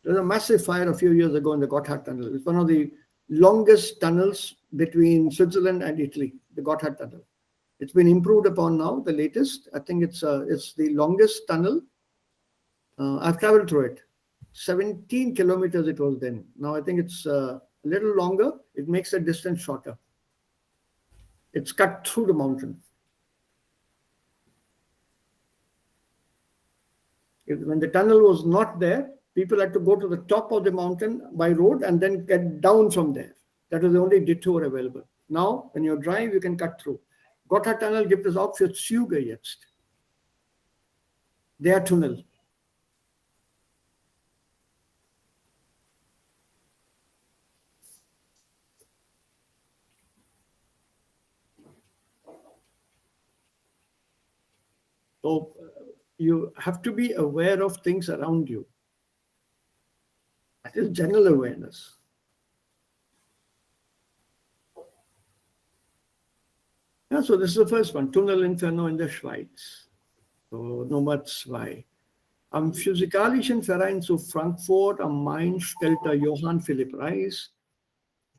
There was a massive fire a few years ago in the Gotthard Tunnel. It's one of the longest tunnels between Switzerland and Italy, the Gotthard Tunnel. It's been improved upon now, the latest. I think it's the longest tunnel. I've traveled through it. 17 kilometers it was then. Now I think it's a little longer. It makes the distance shorter. It's cut through the mountain. When the tunnel was not there, people had to go to the top of the mountain by road and then get down from there. That was the only detour available. Now, when you drive, you can cut through. Gotthardtunnel gibt es auch für Züge jetzt. Der Tunnel. So you have to be aware of things around you. That is general awareness. Yeah, so this is the first one, Tunnel Inferno in der Schweiz. So Nummer 2. Am Physikalischen Verein zu Frankfurt am Main stellte Johann Philipp Reis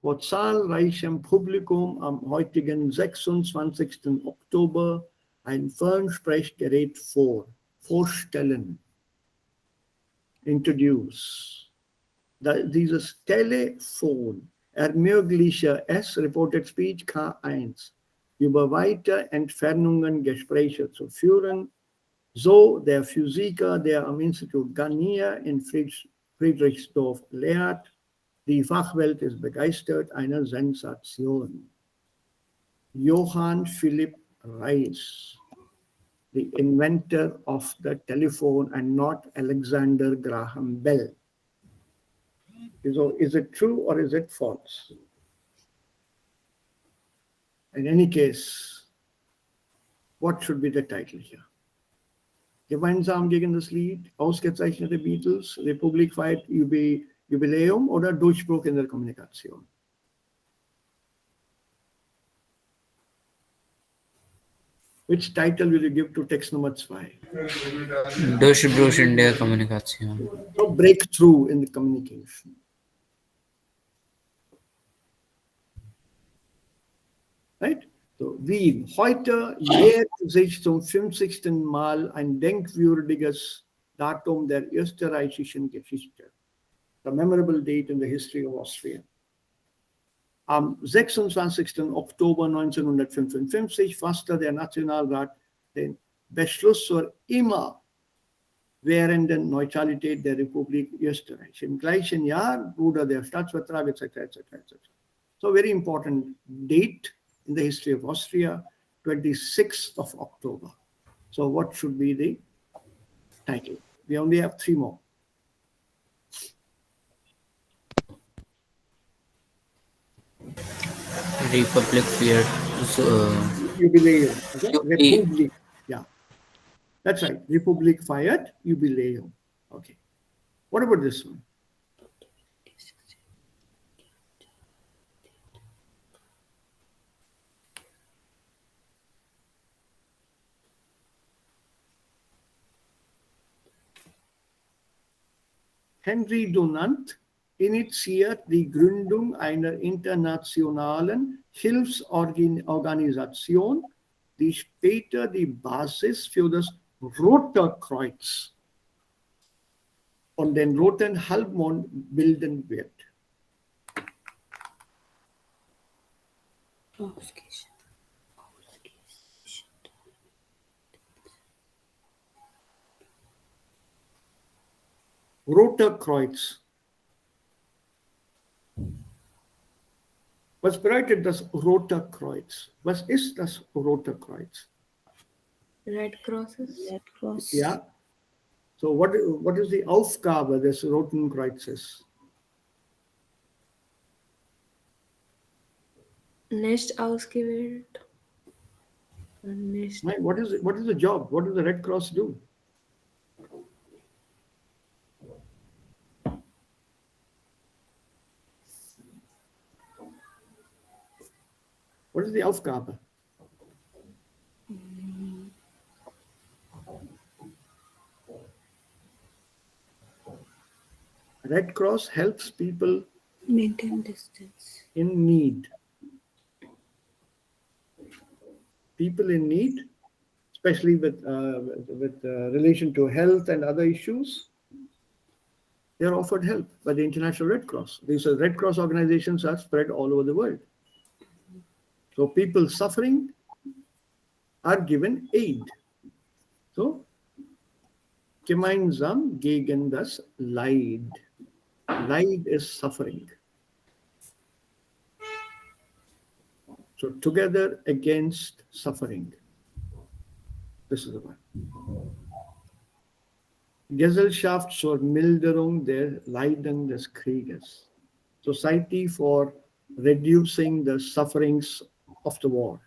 vor zahlreichem Publikum am heutigen 26. Oktober ein Fernsprechgerät vorstellen. Introduce. Dieses Telefon ermögliche es, Reported Speech K1, über weite Entfernungen Gespräche zu führen, so der Physiker, der am Institut Garnier in Friedrichsdorf lehrt. Die Fachwelt ist begeistert, eine Sensation. Johann Philipp Reis, the inventor of the telephone and not Alexander Graham Bell. So is it true or is it false? In any case, what should be the title here? Gemeinsam gegen das Lied, ausgezeichnete Beatles, Republik feiert Jubiläum oder Durchbruch in der Kommunikation? Which title will you give to text number 2? Durchbruch in der Kommunikation. So breakthrough in the communication. Right? So, Wien. Heute jährt sich zum 50. Mal ein denkwürdiges Datum der österreichischen Geschichte. The memorable date in the history of Austria. Am 26. Oktober 1955 fasste der Nationalrat den Beschluss zur immerwährenden Neutralität der Republik Österreich. Im gleichen Jahr wurde der Staatsvertrag etc. etc. So very important date in the history of Austria, 26th of October. So what should be the title? We only have 3 more. Republic Fair. Jubiläum. Okay? Jubilee. Republik. Yeah. That's right. Republik feiert Jubiläum. Okay. What about this one? Henry Dunant initiiert die Gründung einer internationalen Hilfsorganisation, die später die Basis für das Rote Kreuz und den Roten Halbmond bilden wird. Rote Kreuz. Was bedeutet das Rote Kreuz? Was ist das Rote Kreuz? Red crosses. Red Cross. Ja. So what is the Aufgabe des Roten Kreuzes? Nicht ausgewählt. Nicht. Right? What is the job? What does the Red Cross do? What is the Aufgabe? Red Cross helps people Maintain distance. in need. People in need, especially with relation to health and other issues, they are offered help by the International Red Cross. These Red Cross organizations are spread all over the world. So people suffering are given aid. So gemeinsam gegen das Leid. Leid is suffering. So together against suffering. This is the one. Gesellschaft zur Milderung der Leiden des Krieges. Society for reducing the sufferings of the war.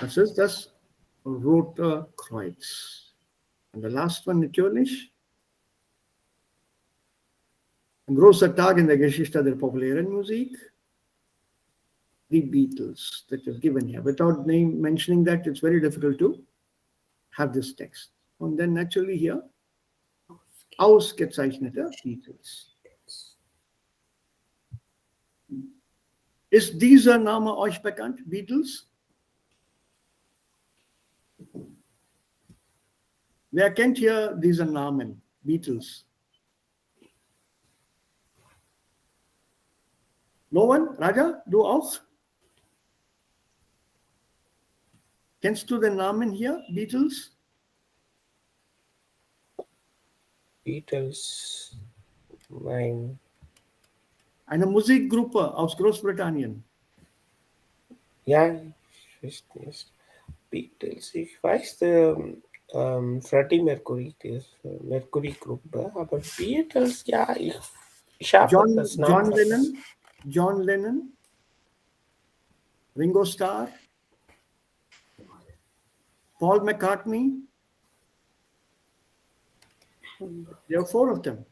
Das ist das Rote Kreuz. Und der last one natürlich. Ein großer Tag in der Geschichte der populären Musik. The Beatles that is given here. Without mentioning that, it's very difficult to have this text. And then naturally here, ausgezeichnete Beatles. Ist dieser Name euch bekannt, Beatles? Wer kennt hier diesen Namen, Beatles? No one? Raja, du auch? Kennst du den Namen hier, Beatles? Beatles. Nein. Eine Musikgruppe aus Großbritannien. Ja, ich verstehe es. Beatles. Ich weiß, der Freddie Mercury, die Mercury-Gruppe, aber Beatles, ja, ich habe das Namen. John Lennon, Ringo Starr, Paul McCartney. There are 4 of them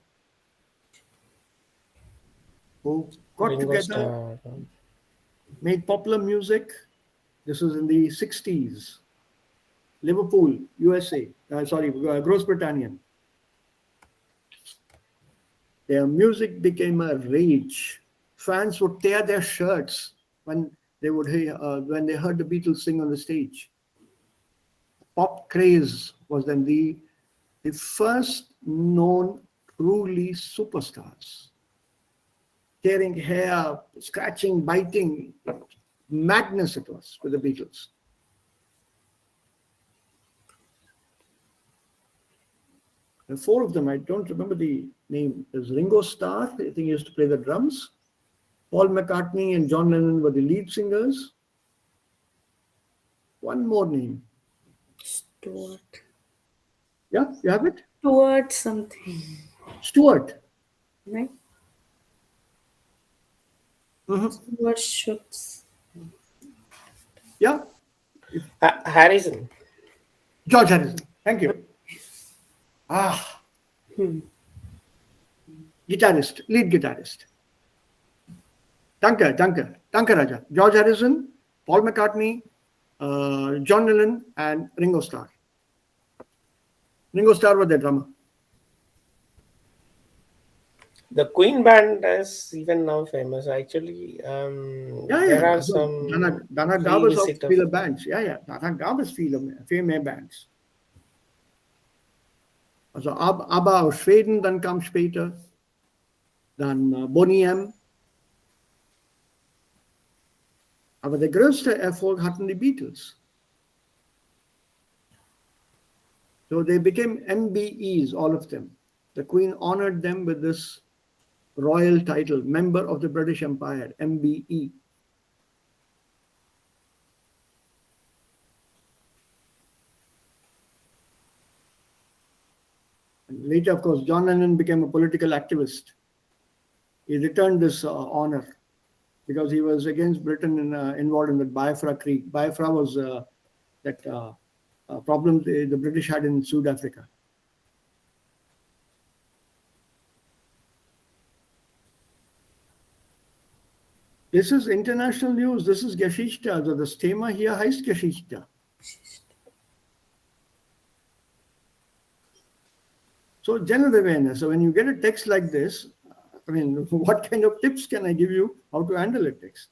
who got Ringo together, Starr. made popular music. This was in the 60s. Liverpool, USA. Großbritannien. Their music became a rage. Fans would tear their shirts when they heard the Beatles sing on the stage. Pop craze was then the first known truly superstars. Tearing hair, scratching, biting, madness it was with the Beatles. And 4 of them, I don't remember the name. There's Ringo Starr, I think he used to play the drums. Paul McCartney and John Lennon were the lead singers. One more name. Stuart. Yeah, you have it? Stuart something. Stuart. Right? Stuart Schutz. Yeah, Harrison. George Harrison. Thank you. Guitarist, lead guitarist. Danke, Raja. George Harrison, Paul McCartney, John Lennon, and Ringo Starr. Ringo Starr was the drummer. The Queen band is even now famous. Actually, there are some. Danach gab es auch viele Bands. Ja, danach gab es viel mehr Bands. Also ABBA aus Schweden, dann kam später. Dann Boney M. Aber der größte Erfolg hatten die Beatles. So they became MBEs, all of them. The Queen honored them with this royal title, Member of the British Empire, MBE. And later, of course, John Lennon became a political activist. He returned this honor because he was against Britain involved in the Biafra Creek. Biafra was that problem the British had in South Africa. This is international news. This is Geschichte. Also das Thema hier heißt Geschichte. So general awareness. So when you get a text like this, I mean, what kind of tips can I give you how to handle a text?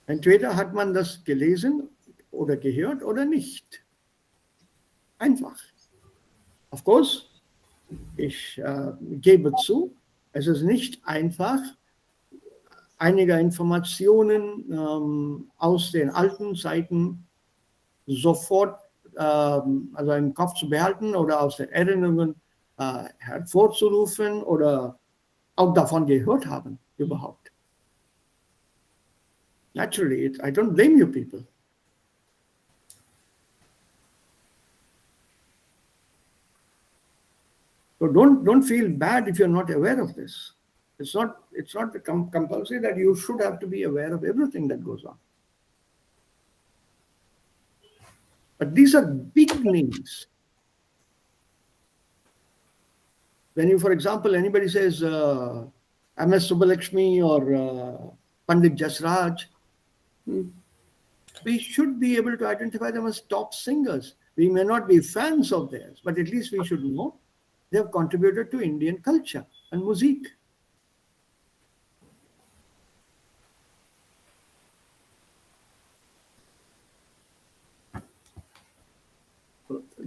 Entweder hat man das gelesen oder gehört oder nicht. Einfach. Of course, ich gebe zu, es ist nicht einfach, einige Informationen aus den alten Zeiten sofort also im Kopf zu behalten oder aus den Erinnerungen hervorzurufen oder auch davon gehört haben überhaupt. Naturally, I don't blame you people. So don't feel bad if you're not aware of this. It's not compulsory that you should have to be aware of everything that goes on. But these are big names. When you, for example, anybody says MS Subbalakshmi or Pandit Jasraj, we should be able to identify them as top singers. We may not be fans of theirs, but at least we should know they have contributed to Indian culture and music.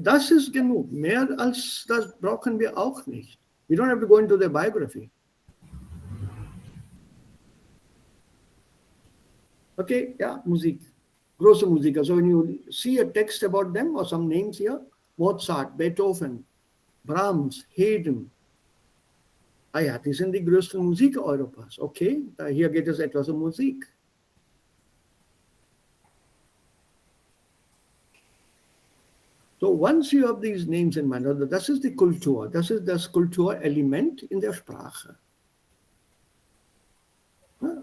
Das ist genug. Mehr als das brauchen wir auch nicht. We don't have to go into their biography. Okay, yeah, Musik. Große Musiker. So when you see a text about them or some names here, Mozart, Beethoven, Brahms, Haydn. Ah ja, die sind die größten Musiker Europas. Okay, hier geht es etwas um Musik. So once you have these names in mind, das ist die Kultur, das ist das Kulturelement in der Sprache.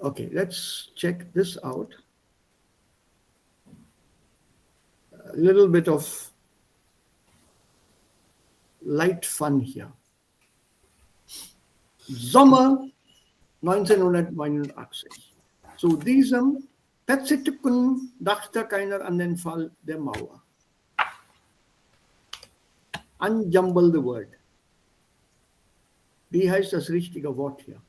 Okay, let's check this out. A little bit of light fun here. Sommer 1989. Zu diesem Pezzetücken dachte keiner an den Fall der Mauer. Unjumble the word. Wie heißt das richtige Wort hier?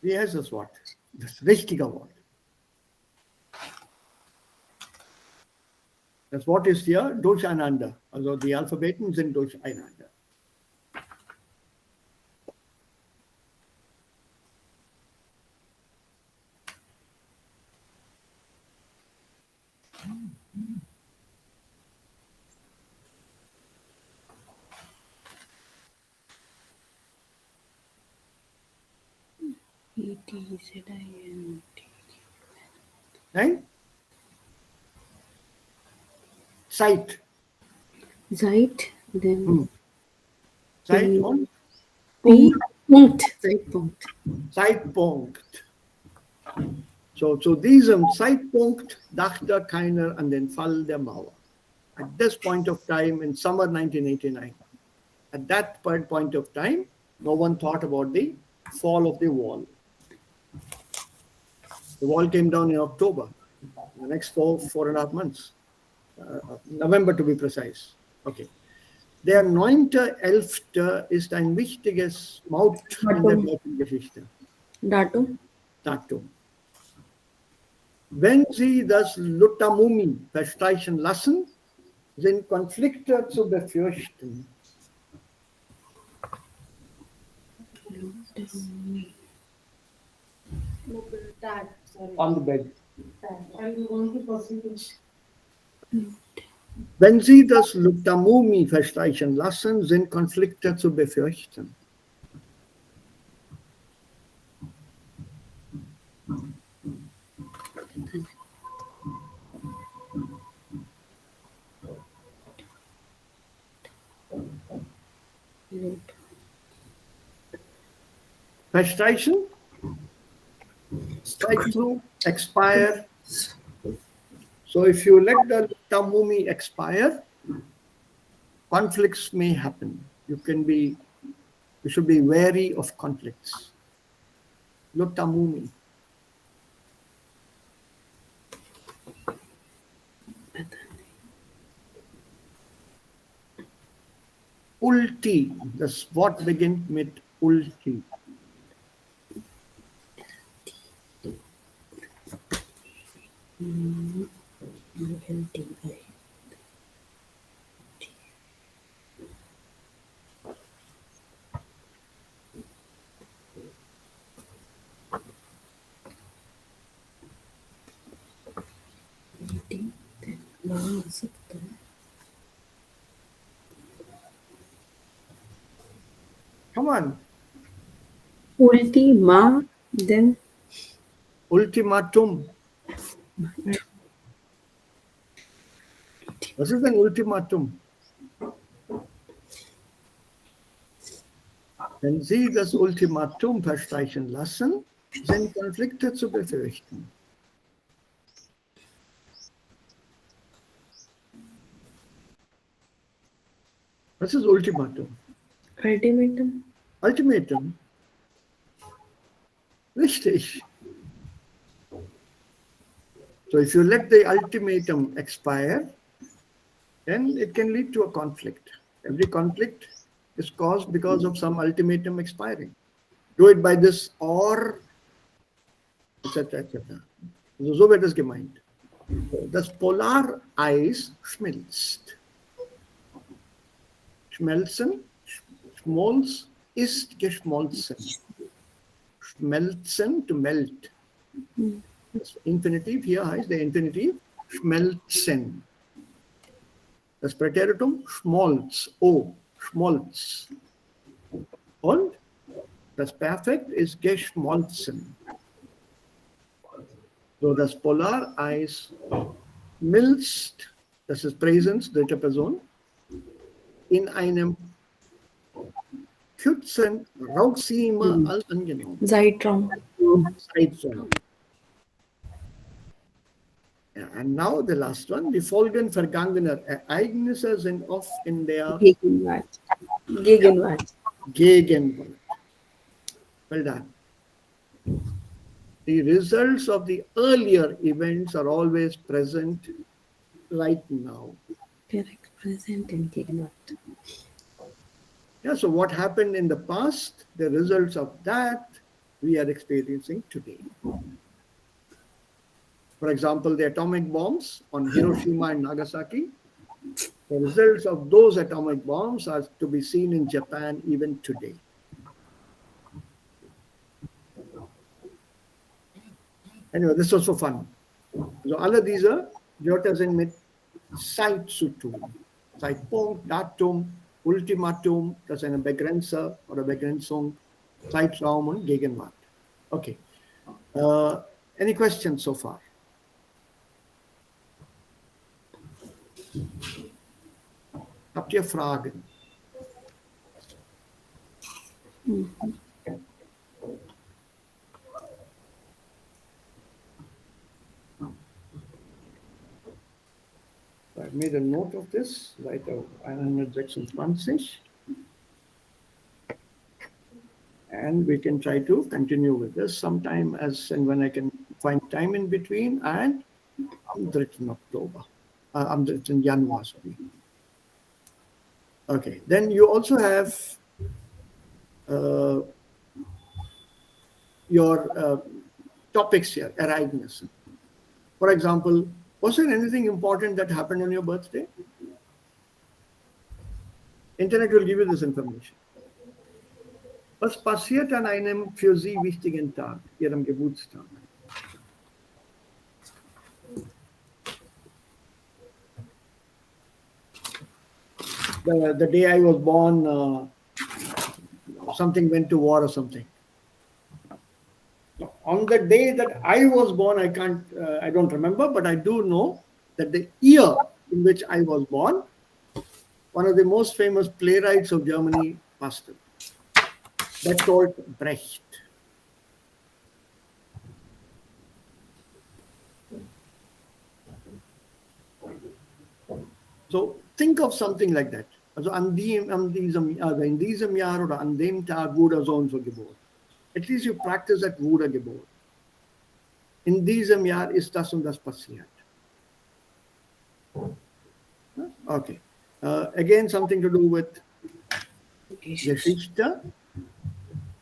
Wie heißt das Wort? Das richtige Wort. Das Wort ist hier durcheinander. Also die Alphabeten sind durcheinander. Nein? Zeit. Zeit, then Zeit und Punkt. Zeitpunkt. Zeitpunkt. So, zu diesem Zeitpunkt dachte keiner an den Fall der Mauer. At this point of time in summer 1989, at that point of time, no one thought about the fall of the wall. The wall came down in October, the next 4.5 months, November to be precise. Okay. Der 9.11. ist ein wichtiges Maut in der deutschen Geschichte. Datum. Wenn Sie das Lutamumi verstreichen lassen, sind Konflikte zu befürchten. On the bed. Wenn Sie das Lutamumi verstreichen lassen, sind Konflikte zu befürchten. Verstreichen? Strike through, expire. So if you let the Lutamumi expire, conflicts may happen. You should be wary of conflicts. Lutamumi. Ulti, das Wort beginnt mit Ulti. Come on. Ultima, then Ultimatum. Was ist ein Ultimatum? Wenn Sie das Ultimatum verstreichen lassen, sind Konflikte zu befürchten. Was ist Ultimatum? Ultimatum. Ultimatum. Richtig. So if you let the ultimatum expire, then it can lead to a conflict. Every conflict is caused because of some ultimatum expiring. Do it by this or, etc., etc. So wird es gemeint. Das Polareis schmilzt. Schmelzen, Schmolz ist geschmolzen. Schmelzen, to melt. Das Infinitiv hier heißt der Infinitiv schmelzen. Das Präteritum schmolz, schmolz. Und das Perfekt ist geschmolzen. So das Polareis milzt, das ist Präsens, dritte Person, in einem kürzen Rauchsiemer als angenommen. Zeitraum. Zeitraum. Yeah, and now the last one. Die Folgen vergangener Ereignisse sind oft in der Gegenwart. Gegenwart. Gegenwart. Well done. The results of the earlier events are always present right now. Correct. Present and Gegenwart. Yeah, so what happened in the past, the results of that we are experiencing today. For example, the atomic bombs on Hiroshima and Nagasaki, the results of those atomic bombs are to be seen in Japan even today. Anyway, this was for fun. So alle diese Wörter sind mit Zeit zu tun. Zeitpunkt, Datum, Ultimatum, das ist eine Begrenzer oder Begrenzung, Zeitraum und Gegenwart. Okay. Any questions so far? Habt ihr Fragen? I've made a note of this, Seite 126. And we can try to continue with this sometime as and when I can find time in between, and am 3rd October. Am 3rd January, sorry. Okay, then you also have your topics here, Ereignissen. For example, was there anything important that happened on your birthday? Internet will give you this information. Was passiert an einem für Sie wichtigen Tag, Ihrem Geburtstag? The day I was born, something went to war or something. On the day that I was born, I don't remember, but I do know that the year in which I was born, one of the most famous playwrights of Germany passed away. Bertolt Brecht. So think of something like that. Also in diesem Jahr oder an dem Tag wurde so und so geboren. At least you practice that wurde geboren. In diesem Jahr ist das und das passiert. Okay. Again, something to do with Geschichte,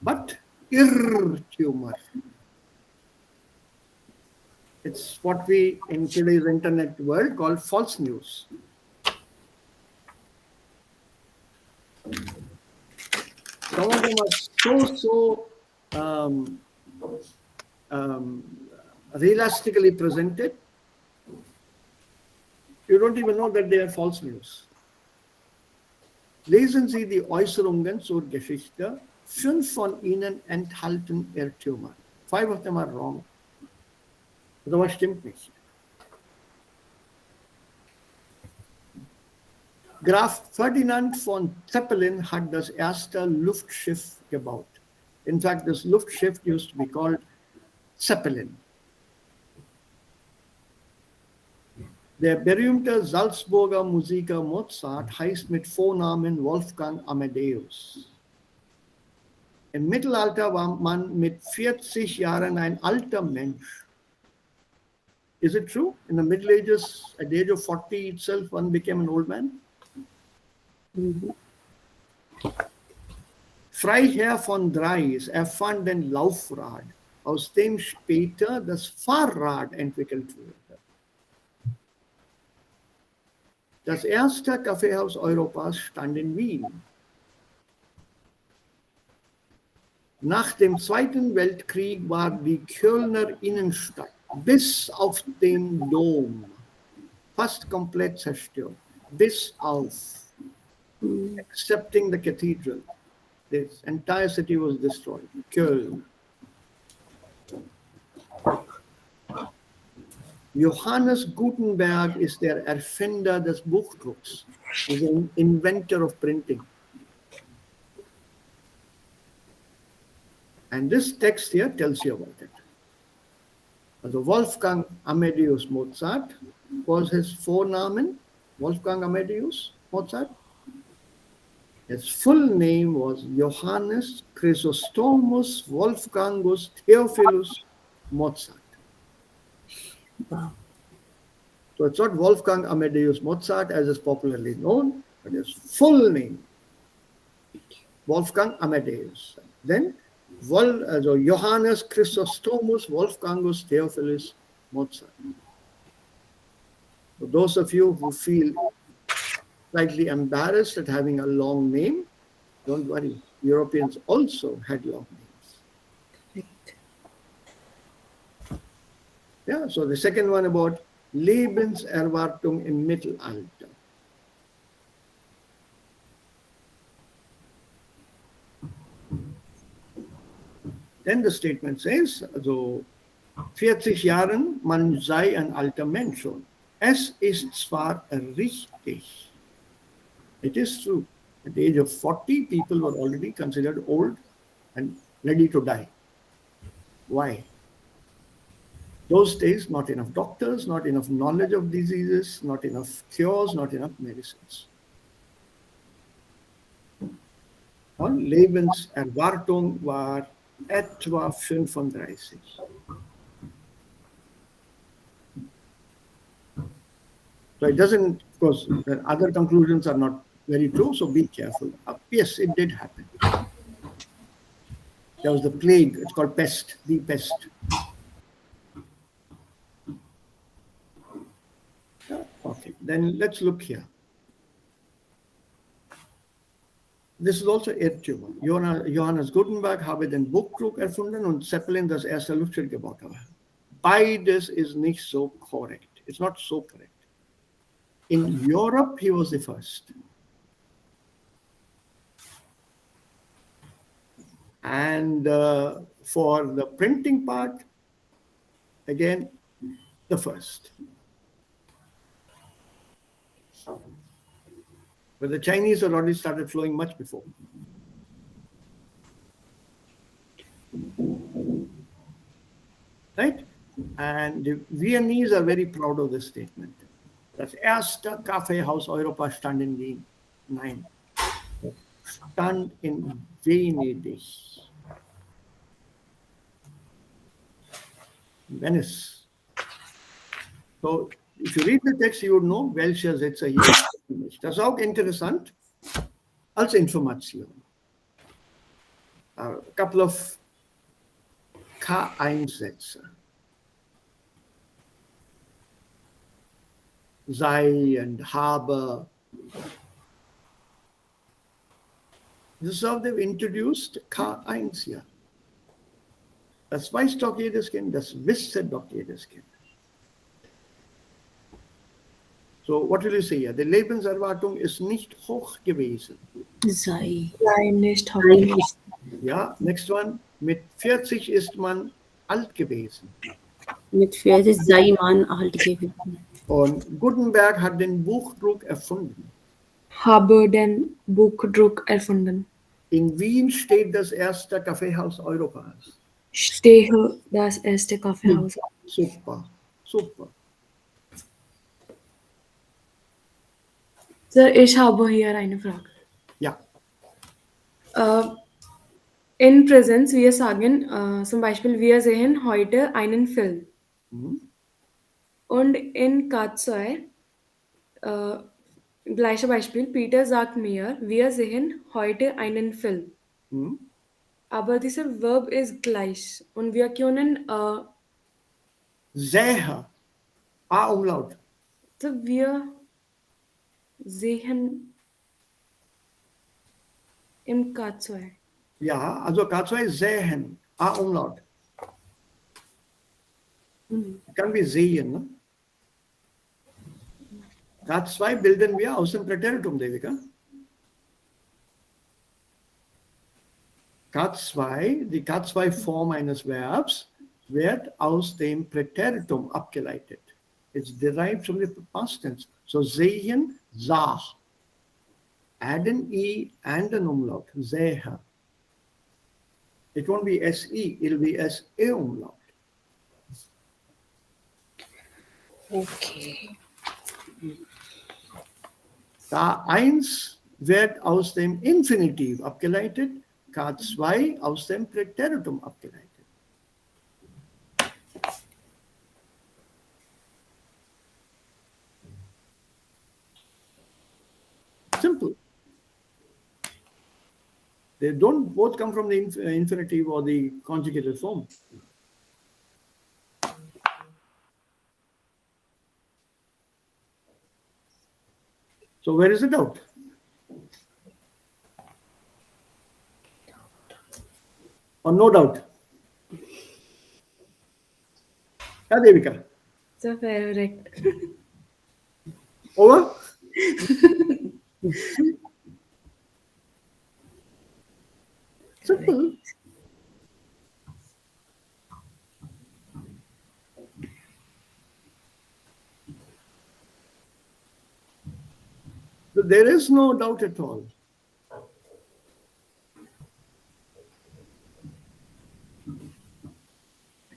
but Irrtümer. It's what we in today's internet world call false news. Some of them are so realistically presented. You you don't even know that they are false news. Lesen Sie die Äußerungen zur Geschichte. 5 von ihnen enthalten Irrtümer. 5 of them are wrong. Also was stimmt nicht? Graf Ferdinand von Zeppelin hat das erste Luftschiff gebaut. In fact, this Luftschiff used to be called Zeppelin. Der berühmte Salzburger Musiker Mozart heißt mit Vornamen Wolfgang Amadeus. Im Mittelalter war man mit 40 Jahren ein alter Mensch. Is it true? In the Middle Ages, at the age of 40 itself, one became an old man? Freiherr von Dreis erfand den Laufrad, aus dem später das Fahrrad entwickelt wurde. Das erste Kaffeehaus Europas stand in Wien. Nach dem Zweiten Weltkrieg war die Kölner Innenstadt bis auf den Dom fast komplett zerstört. Bis auf, excepting the cathedral. This entire city was destroyed. Köln. Johannes Gutenberg ist der Erfinder des Buchdrucks. He's an inventor of printing. And this text here tells you about it. Also Wolfgang Amadeus Mozart was his Vornamen, Wolfgang Amadeus Mozart. His full name was Johannes Chrysostomus Wolfgangus Theophilus Mozart. Wow. So it's not Wolfgang Amadeus Mozart as is popularly known, but his full name, Wolfgang Amadeus. Then Johannes Chrysostomus Wolfgangus Theophilus Mozart. So those of you who feel slightly embarrassed at having a long name, don't worry. Europeans also had long names. Yeah, so the second one about Lebenserwartung im Mittelalter. Then the statement says, also 40 Jahren, man sei ein alter Mensch schon. Es ist zwar richtig, it is true, at the age of 40, people were already considered old and ready to die. Why? Those days, not enough doctors, not enough knowledge of diseases, not enough cures, not enough medicines. Und Lebenserwartung war etwa 35. So it doesn't, of course, the other conclusions are not very true, so be careful. Yes, it did happen. There was the plague, it's called pest, the pest. Okay, then let's look here. This is also Irrtümer. Johannes Gutenberg habe den Buchdruck erfunden und Zeppelin das erste Luftschiff gebaut. Beides is nicht so correct. It's not so correct. In Europe, he was the first. And for the printing part, again, the first. But the Chinese had already started flowing much before. Right? And the Viennese are very proud of this statement. Das erste Kaffeehaus Europa stand in Wien. Nein. Stand in Venedig. Venice. So, if you read the text, you would know, welcher Sätze hier nicht. Das ist auch interessant als Information. A couple of K1-Sätze. Sei and habe. This is how they've introduced K1 hier. Das weiß doch jedes Kind, das wisse doch jedes Kind. So what will you say here? Die Lebenserwartung ist nicht hoch gewesen. Sei. Sei nicht hoch. Ja, next one. Mit 40 ist man alt gewesen. Mit 40 sei man alt gewesen. Und Gutenberg hat den Buchdruck erfunden. Habe den Buchdruck erfunden. In Wien steht das erste Kaffeehaus Europas. Stehe das erste Kaffeehaus. Super, super. Sir, ich habe hier eine Frage. Ja, In Präsenz, wir sagen, zum Beispiel, wir sehen heute einen Film. Und in K2, gleiches Beispiel, Peter sagt mir, wir sehen heute einen Film. Aber dieser Verb ist gleich. Und wir können, Sähe. A-Umlaut. so wir sehen im K2. Ja, also K2 sehen. A-Umlaut. Kann wir sehen. Ne? K2 bilden wir aus dem Präteritum, Devika. K2, die K2-Form eines Verbs, wird aus dem Präteritum abgeleitet. It's derived from the past tense. So sehen, sah. Add an E and an umlaut, sehe. It won't be SE, it'll be SE umlaut. Okay. K1 wird aus dem Infinitiv abgeleitet, K2 aus dem Präteritum abgeleitet. Simple. They don't both come from the infinitive or the conjugated form. So where is the doubt? Or no doubt? Yeah, Devika. So correct. Over? Simple. So there is no doubt at all.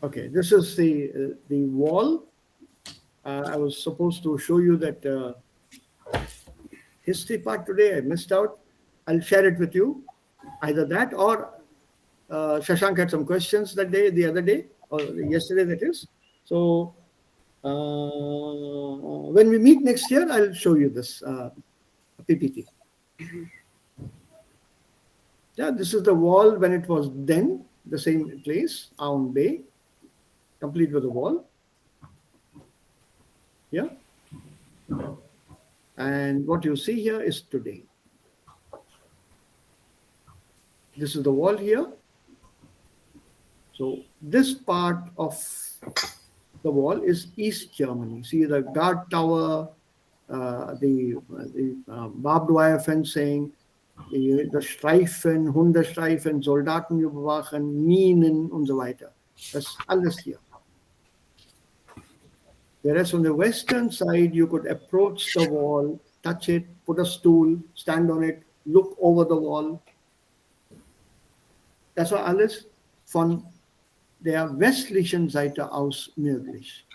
Okay, this is the wall. I was supposed to show you that history part today. I missed out. I'll share it with you. Either that or Shashank had some questions the other day, or yesterday that is. So when we meet next year, I'll show you this PPT. Yeah, this is the wall when it was then, the same place, Aun Bay, complete with the wall. Yeah. And what you see here is today. This is the wall here. So this part of the wall is East Germany. See the guard tower, the barbed wire fencing, the Streifen, Hundestreifen, Soldaten überwachen, Minen und so weiter. Das ist alles hier. Whereas on the western side, you could approach the wall, touch it, put a stool, stand on it, look over the wall. Das war alles von der westlichen Seite aus möglich.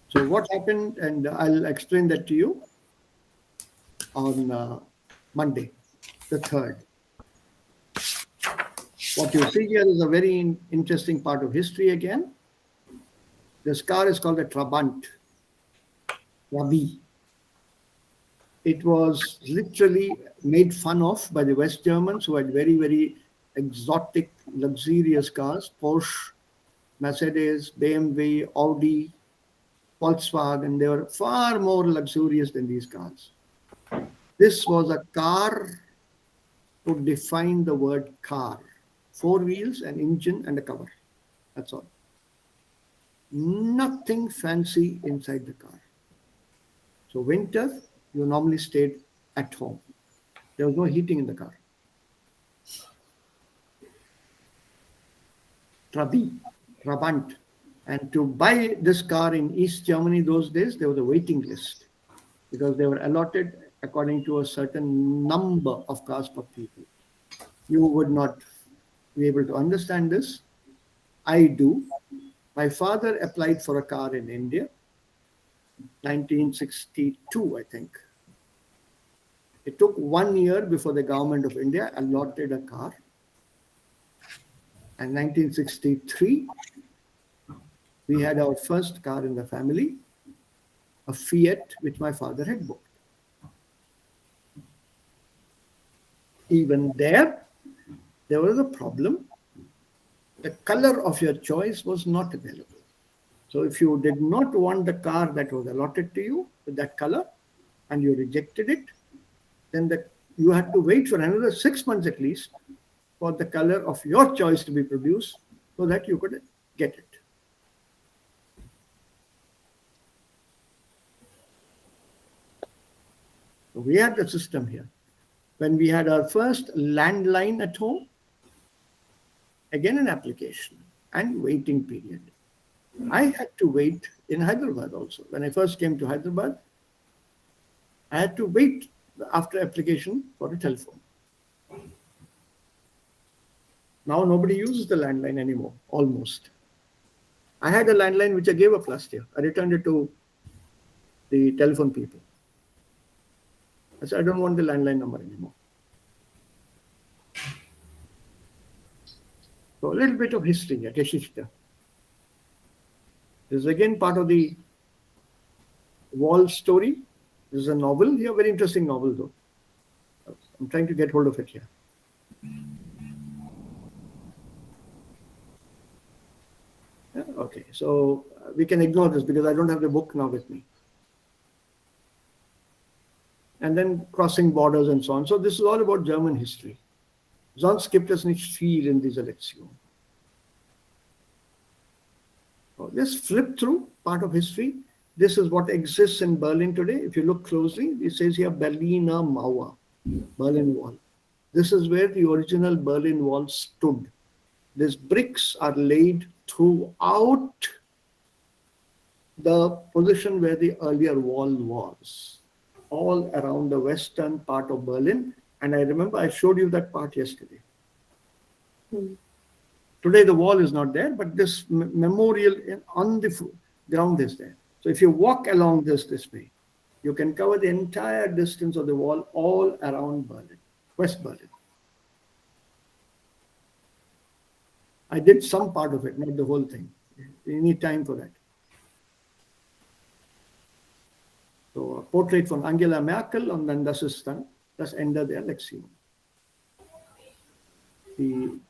So what happened, and I'll explain that to you on Monday, the 3rd. What you see here is a very interesting part of history again. This car is called a Trabant, Trabi. It was literally made fun of by the West Germans who had very, very exotic, luxurious cars, Porsche, Mercedes, BMW, Audi, Volkswagen. They were far more luxurious than these cars. This was a car to define the word car. 4 wheels, an engine, and a cover. That's all. Nothing fancy inside the car. So winter, you normally stayed at home. There was no heating in the car. Trabant. And to buy this car in East Germany those days, there was a waiting list because they were allotted according to a certain number of cars per people. You would not be able to understand this. I do. My father applied for a car in India, 1962, I think. It took 1 year before the government of India allotted a car. And 1963, we had our first car in the family, a Fiat, which my father had bought. Even there was a problem. The color of your choice was not available. So if you did not want the car that was allotted to you with that color and you rejected it, then you had to wait for another 6 months at least for the color of your choice to be produced so that you could get it. So we had the system here. When we had our first landline at home, again an application and waiting period. I had to wait in Hyderabad also. When I first came to Hyderabad, I had to wait after application for a telephone. Now nobody uses the landline anymore, almost. I had a landline which I gave up last year. I returned it to the telephone people. I said, I don't want the landline number anymore. So a little bit of history, Geschichte. This is again part of the wall story. This is a novel here, very interesting novel though. I'm trying to get hold of it here. Yeah, okay, so we can ignore this because I don't have the book now with me. And then crossing borders and so on. So this is all about German history. Sonst gibt es nicht viel in dieser Lektion. So just flip through part of history. This is what exists in Berlin today. If you look closely, it says here Berliner Mauer, Berlin Wall. This is where the original Berlin Wall stood. These bricks are laid throughout the position where the earlier wall was, all around the western part of Berlin. And I remember I showed you that part yesterday. Today the wall is not there, but this memorial on the ground is there. So if you walk along this way, you can cover the entire distance of the wall all around Berlin, West Berlin. I did some part of it, not the whole thing. You need time for that. So a portrait from Angela Merkel und dann das ist dann das Ende der Lektion. Die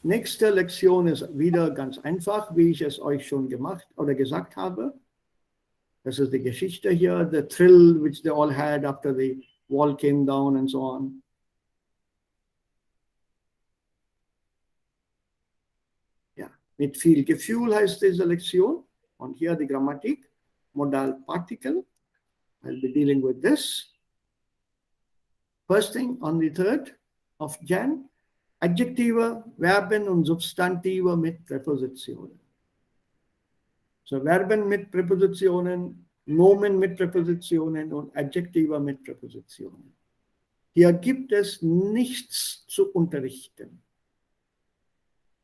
nächste Lektion ist wieder ganz einfach, wie ich es euch schon gemacht oder gesagt habe. Das ist die Geschichte hier, the thrill which they all had after the wall came down and so on. Ja, mit viel Gefühl heißt diese Lektion. Und hier die Grammatik, Modal Partikel. I'll be dealing with this. First thing, on the 3rd of Jan, Adjektive, Verben und Substantive mit Präpositionen. So Verben mit Präpositionen, Nomen mit Präpositionen und Adjektive mit Präpositionen. Hier gibt es nichts zu unterrichten.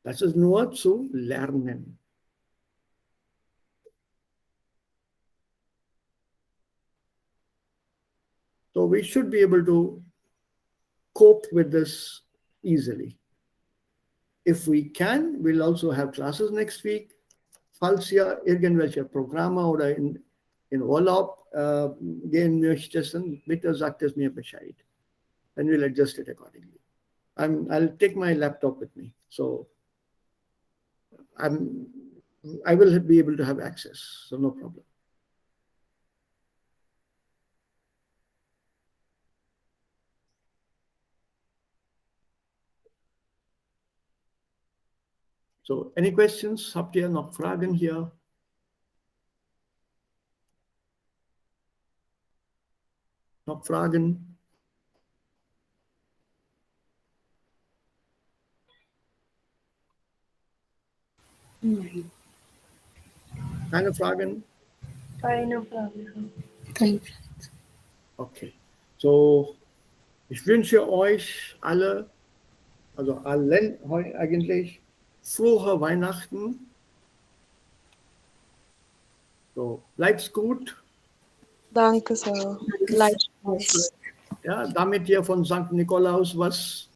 Das ist nur zu lernen. So we should be able to cope with this easily. If we can, we'll also have classes next week. Falls ihr irgendwelche Programme oder in Urlaub gehen möchtest, bitte sagt es mir Bescheid. Then we'll adjust it accordingly. I'll take my laptop with me. So I will be able to have access, so no problem. So any questions? Habt ihr noch Fragen hier? Noch Fragen? Nein. Keine Fragen? Keine Frage. Kein Okay. So, ich wünsche euch alle, also allen eigentlich, frohe Weihnachten. So, bleibt's gut. Danke, Sir. Gleichfalls. Ja, damit ihr von St. Nikolaus was